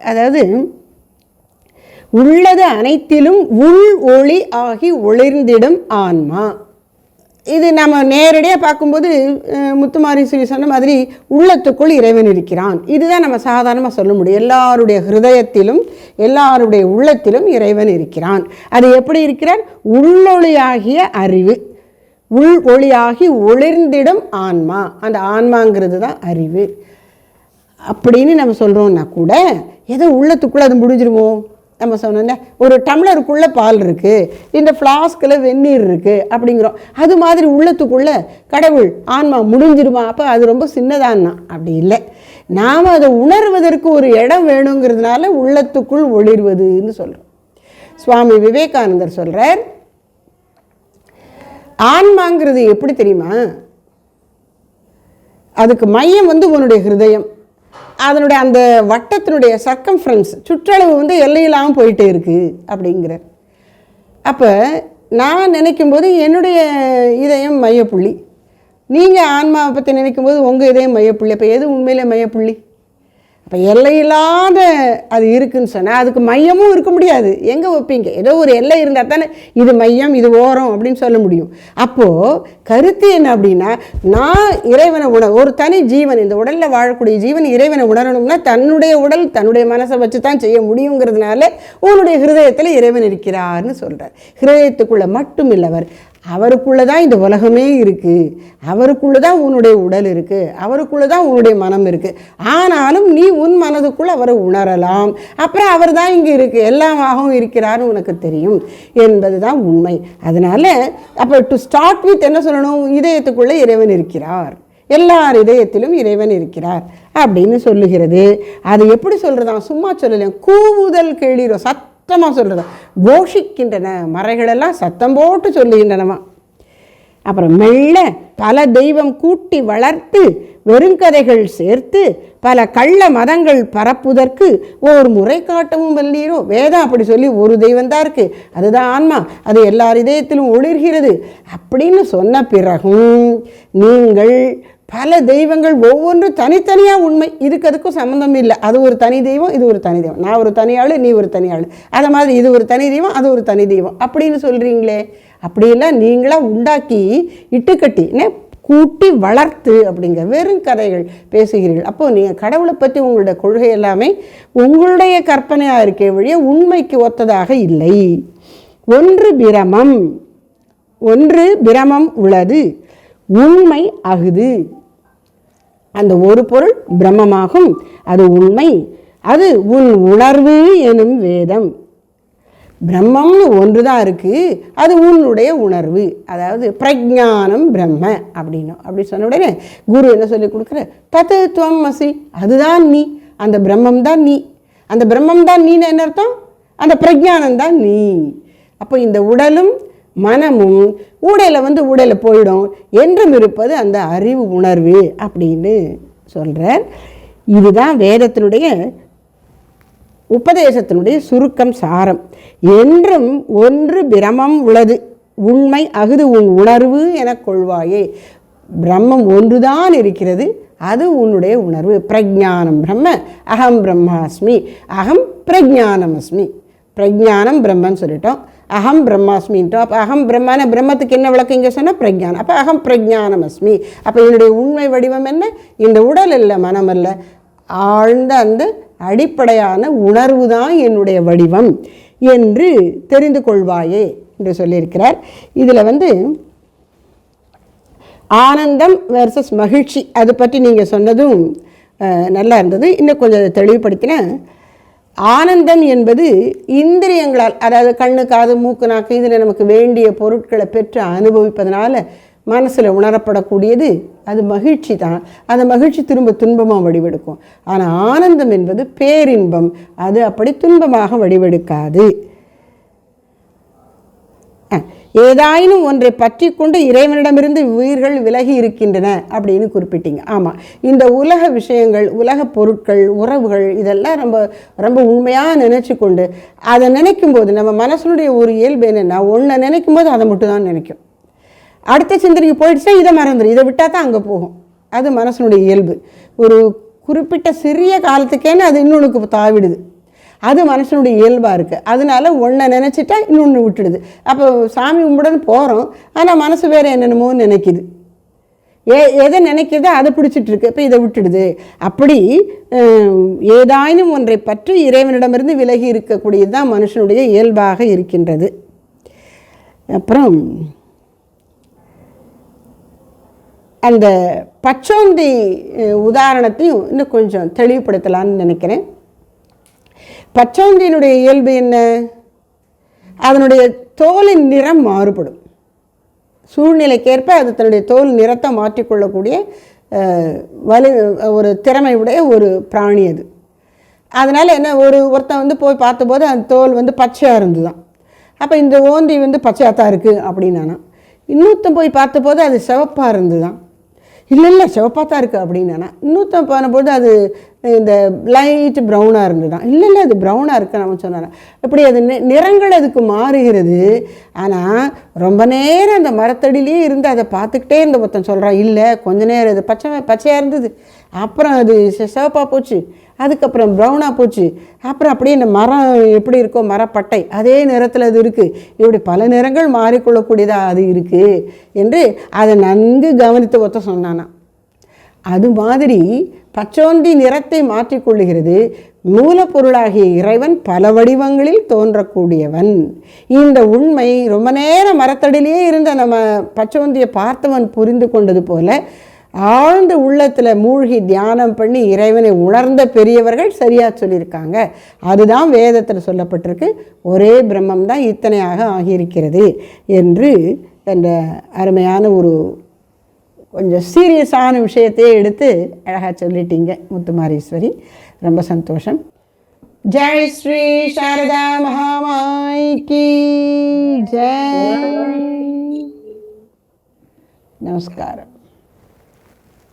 அதாவது உள்ளது அனைத்திலும் உள் ஒளி ஆகி ஒளிர்ந்திடும் ஆன்மா இது நம்ம நேரடியாக பார்க்கும்போது முத்துமாரீஸ்வரி சொன்ன மாதிரி உள்ளத்துக்குள் இறைவன் இருக்கிறான். இதுதான் நம்ம சாதாரணமாக சொல்ல முடியும். எல்லாருடைய ஹிருதயத்திலும் எல்லாருடைய உள்ளத்திலும் இறைவன் இருக்கிறான். அது எப்படி இருக்கிறார்? உள்ளொளியாகிய அறிவு, உள் ஒளியாகி ஒளிர்ந்திடும் ஆன்மா. அந்த ஆன்மாங்கிறது தான் அறிவு அப்படின்னு நம்ம சொல்கிறோம்னா கூட ஏதோ உள்ளத்துக்குள்ளே அது முடிஞ்சிருமோ? நம்ம சொன்னோம்ல, ஒரு டம்ளருக்குள்ளே பால் இருக்குது, இந்த ஃப்ளாஸ்கில் வெந்நீர் இருக்குது அப்படிங்கிறோம். அது மாதிரி உள்ளத்துக்குள்ளே கடவுள் ஆன்மா முடிஞ்சிருமா? அப்போ அது ரொம்ப சின்னதான்னா அப்படி இல்லை. நாம் அதை உணர்வதற்கு ஒரு இடம் வேணுங்கிறதுனால உள்ளத்துக்குள் ஒளிர்வதுன்னு சொல்கிறோம். சுவாமி விவேகானந்தர் சொல்கிறார், ஆன்மாங்கிறது எப்படி தெரியுமா? அதுக்கு மையம் உன்னுடைய ஹிருதயம், அதனுடைய அந்த வட்டத்தினுடைய சர்க்கம்ஃபரன்ஸ் சுற்றளவு எல்லையில்லாமல் போயிட்டே இருக்குது அப்படிங்கிறார். அப்போ நான் நினைக்கும்போது என்னுடைய இதயம் மையப்புள்ளி, நீங்கள் ஆன்மாவை பற்றி நினைக்கும்போது உங்கள் இதயம் மையப்புள்ளி. அப்போ எது உண்மையிலே மையப்புள்ளி? அப்போ எல்லையில்லாத அது இருக்குதுன்னு சொன்னால் அதுக்கு மையமும் இருக்க முடியாது. எங்கே வைப்பீங்க? ஏதோ ஒரு எல்லை இருந்தால் தானே இது மையம் இது ஓரம் அப்படின்னு சொல்ல முடியும். அப்போது கருத்து என்ன அப்படின்னா, நான் இறைவனை ஒரு தனி ஜீவன், இந்த உடலில் வாழக்கூடிய ஜீவன் இறைவனை உணரணும்னா தன்னுடைய உடல் தன்னுடைய மனசை வச்சு தான் செய்ய முடியுங்கிறதுனால உன்னுடைய ஹிருதயத்தில் இறைவன் இருக்கிறார்னு சொல்கிறார். ஹிருதயத்துக்குள்ளே மட்டும் இல்லவர், அவருக்குள்ளே தான் இந்த உலகமே இருக்குது, அவருக்குள்ளே தான் உன்னுடைய உடல் இருக்குது, அவருக்குள்ளே தான் உன்னுடைய மனம் இருக்குது. ஆனாலும் நீ உன் மனதுக்குள்ளே அவரை உணரலாம். அப்புறம் அவர் தான் இங்கே இருக்குது, எல்லாமாகவும் இருக்கிறார்னு உனக்கு தெரியும் என்பது தான் உண்மை. அதனால் அப்போ டு ஸ்டார்ட் வித் என்ன சொல்லணும்? இதயத்துக்குள்ளே இறைவன் இருக்கிறார், எல்லார் இதயத்திலும் இறைவன் இருக்கிறார் அப்படின்னு சொல்லுகிறது. அது எப்படி சொல்கிறதா? சும்மா சொல்லலையா, கூவுதல் கேளீரோ, சத்தமாக சொல்கிறதா, கோஷிக்கின்றன மறைகளெல்லாம் சத்தம் போட்டு சொல்லுகின்றனவா. அப்புறம் மெல்ல பல தெய்வம் கூட்டி வளர்த்து வெறுங்கதைகள் சேர்த்து பல கள்ள மதங்கள் பரப்புதற்கு ஒரு முறை காட்டவும் வல்லீரோ. வேதம் அப்படி சொல்லி ஒரு தெய்வம் தான் இருக்குது, அதுதான் ஆன்மா, அது எல்லார் இதயத்திலும் ஒளிர்கிறது அப்படின்னு சொன்ன பிறகும் நீங்கள் பல தெய்வங்கள் ஒவ்வொன்றும் தனித்தனியாக உண்மை, அதுக்கும் சம்மந்தம் இல்லை. அது ஒரு தனி தெய்வம், இது ஒரு தனி தெய்வம், நான் ஒரு தனி ஆள் நீ ஒரு தனி ஆள், அதை மாதிரி இது ஒரு தனி தெய்வம் அது ஒரு தனி தெய்வம் அப்படின்னு சொல்கிறீங்களே. அப்படியெல்லாம் நீங்களாக உண்டாக்கி இட்டுக்கட்டி கூட்டி வளர்த்து அப்படிங்கிற வெறும் கதைகள் பேசுகிறீர்கள். அப்போது நீங்கள் கடவுளை பற்றி உங்களுடைய கொள்கை எல்லாமே உங்களுடைய கற்பனையாக இருக்கே வழிய உண்மைக்கு ஒத்ததாக இல்லை. ஒன்று பிரமம் உள்ளது, உண்மை அகுது. அந்த ஒரு பொருள் பிரம்மமாகும், அது உண்மை, அது உன் உணர்வு எனும் வேதம். பிரம்மம்னு ஒன்று தான் இருக்குது, அது உன்னுடைய உணர்வு, அதாவது பிரஜானம் பிரம்ம அப்படின்னும். அப்படி சொன்ன உடனே குரு என்ன சொல்லி கொடுக்குற? தத்துவம் அசி, அதுதான் நீ, அந்த பிரம்மம் தான் நீ. அந்த பிரம்மம் தான் நீன்னு என்ன அர்த்தம்? அந்த பிரஜானம் தான் நீ. அப்போ இந்த உடலும் மனமும் உடலில் போயிடும், என்றும் இருப்பது அந்த அறிவு உணர்வு அப்படின்னு சொல்கிறார். இதுதான் வேதத்தினுடைய உபதேசத்தினுடைய சுருக்கம் சாரம். என்றும் ஒன்று பிரமம் உள்ளது, உண்மை அகுது உன் உணர்வு என கொள்வாயே. பிரம்மம் ஒன்றுதான் இருக்கிறது, அது உன்னுடைய உணர்வு. பிரஜானம் பிரம்ம அகம் பிரம்மாஸ்மி, அகம் பிரஜானமஸ்மி. பிரஜானம் பிரம்மன்னு சொல்லிட்டோம், அகம் பிரம்மாஸ்மின்ட்டோம். அப்போ அகம் பிரம்மான பிரம்மத்துக்கு என்ன விளக்கம் இங்கே சொன்னால் பிரஜானம். அப்போ அகம் பிரஜானமஸ்மி. அப்போ என்னுடைய உண்மை வடிவம் என்ன? இந்த உடல் இல்லை, மனம் அல்ல, ஆழ்ந்த அந்த அடிப்படையான உணர்வு தான் என்னுடைய வடிவம் என்று தெரிந்து கொள்வாயே என்று சொல்லியிருக்கிறார். இதில் ஆனந்தம் வெர்சஸ் மகிழ்ச்சி அது பற்றி நீங்கள் சொன்னதும் நல்லா இருந்தது. இன்னும் கொஞ்சம் அதை தெளிவுபடுத்தினேன். ஆனந்தம் என்பது இந்திரியங்களால், அதாவது கண்ணு காது மூக்கு நாக்கு இதில் நமக்கு வேண்டிய பொருட்களை பெற்று அனுபவிப்பதனால மனசில் உணரப்படக்கூடியது, அது மகிழ்ச்சி தான். அந்த மகிழ்ச்சி திரும்ப துன்பமாக வடிவெடுக்கும். ஆனால் ஆனந்தம் என்பது பேரின்பம், அது அப்படி துன்பமாக வடிவெடுக்காது. ஏதாயினும் ஒன்றை பற்றி கொண்டு இறைவனிடமிருந்து உயிர்கள் விலகி இருக்கின்றன அப்படின்னு குறிப்பிட்டீங்க. ஆமாம், இந்த உலக விஷயங்கள், உலக பொருட்கள், உறவுகள் இதெல்லாம் ரொம்ப ரொம்ப உண்மையாக நினச்சி கொண்டு அதை நினைக்கும் போது நம்ம மனசனுடைய ஒரு இயல்பு என்னென்னா, ஒன்றை நினைக்கும் போது அதை மட்டும் தான் நினைக்கும். அடுத்த சிந்தனைக்கு போயிடுச்சா இதை மறந்துடும், இதை விட்டால் தான் அங்கே போகும். அது மனசனுடைய இயல்பு. ஒரு குறிப்பிட்ட சிறிய காலத்துக்கேன்னு அது இன்னொன்றுக்கு தாவிடுது. அது மனுஷனுடைய இயல்பாக இருக்குது. அதனால ஒன்றை நினச்சிட்டா இன்னொன்று விட்டுடுது. அப்போ சாமி கும்பிடன்னு போகிறோம், ஆனால் மனசு வேறு என்னென்னமோ நினைக்குது. எதை நினைக்கிறதோ அதை பிடிச்சிட்டு இருக்கு. இப்போ இதை விட்டுடுது. அப்படி ஏதாயினும் ஒன்றை பற்றி இறைவனிடமிருந்து விலகி இருக்கக்கூடியது தான் மனுஷனுடைய இயல்பாக இருக்கின்றது. அப்புறம் அந்த பச்சோந்தி உதாரணத்தையும் இன்னும் கொஞ்சம் தெளிவுபடுத்தலான்னு நினைக்கிறேன். பச்சோந்தியினுடைய இயல்பு என்ன? அதனுடைய தோலின் நிறம் மாறுபடும். சூழ்நிலைக்கேற்ப அது தன்னுடைய தோல் நிறத்தை மாற்றிக்கொள்ளக்கூடிய ஒரு திறமை உடைய ஒரு பிராணி அது. அதனால் என்ன, ஒருத்தன் வந்து போய் பார்த்தபோது அந்த தோல் வந்து பச்சையாக இருந்துதான். அப்போ இந்த ஓந்தி வந்து பச்சையாக தான் இருக்குது அப்படின்னானா. இன்னொருத்தன் போய் பார்த்தபோது அது சிவப்பாக இருந்துதான். இல்லை சிவப்பாக தான் இருக்குது அப்படின்னானா. இன்னொருத்தன் போனபோது அது இந்த லைட் ப்ரௌனாக இருந்துதான். இல்லை அது ப்ரௌனாக இருக்குது நம்ம சொன்னாங்க. இப்படி அது நிறங்கள் அதுக்கு மாறுகிறது. ஆனால் ரொம்ப நேரம் அந்த மரத்தடியிலே இருந்து அதை பார்த்துக்கிட்டே இருந்த ஒருத்தன் சொல்கிறான், இல்லை கொஞ்ச நேரம் அது பச்சையாக இருந்தது, அப்புறம் அது சிவப்பாக போச்சு, அதுக்கப்புறம் ப்ரௌனாக போச்சு, அப்புறம் அப்படியே இந்த மரம் எப்படி இருக்கோ மரப்பட்டை அதே நிறத்தில் அது இருக்குது. இப்படி பல நிறங்கள் மாறிக்கொள்ளக்கூடியதாக அது இருக்குது என்று அதை நன்கு கவனித்து ஒருத்த சொன்னானா. அது மாதிரி பச்சோந்தி நிறத்தை மாற்றிக்கொள்ளுகிறது. மூலப்பொருளாகிய இறைவன் பல வடிவங்களில் தோன்றக்கூடியவன். இந்த உண்மை ரொம்ப நேரம் மரத்தடியிலே இருந்த நம்ம பச்சோந்தியை பார்த்தவன் புரிந்து கொண்டது போல ஆழ்ந்த உள்ளத்தில் மூழ்கி தியானம் பண்ணி இறைவனை உணர்ந்த பெரியவர்கள் சரியாக சொல்லியிருக்காங்க. அதுதான் வேதத்தில் சொல்லப்பட்டிருக்கு. ஒரே பிரம்மம் தான் இத்தனையாக ஆகியிருக்கிறது என்று அந்த அருமையான ஒரு கொஞ்சம் சீரியஸான விஷயத்தையே எடுத்து அழகாக சொல்லிட்டீங்க முத்துமாரீஸ்வரி. ரொம்ப சந்தோஷம். ஜெய் ஸ்ரீ சாரதா மகாமாய் கி ஜெய். நமஸ்காரம்.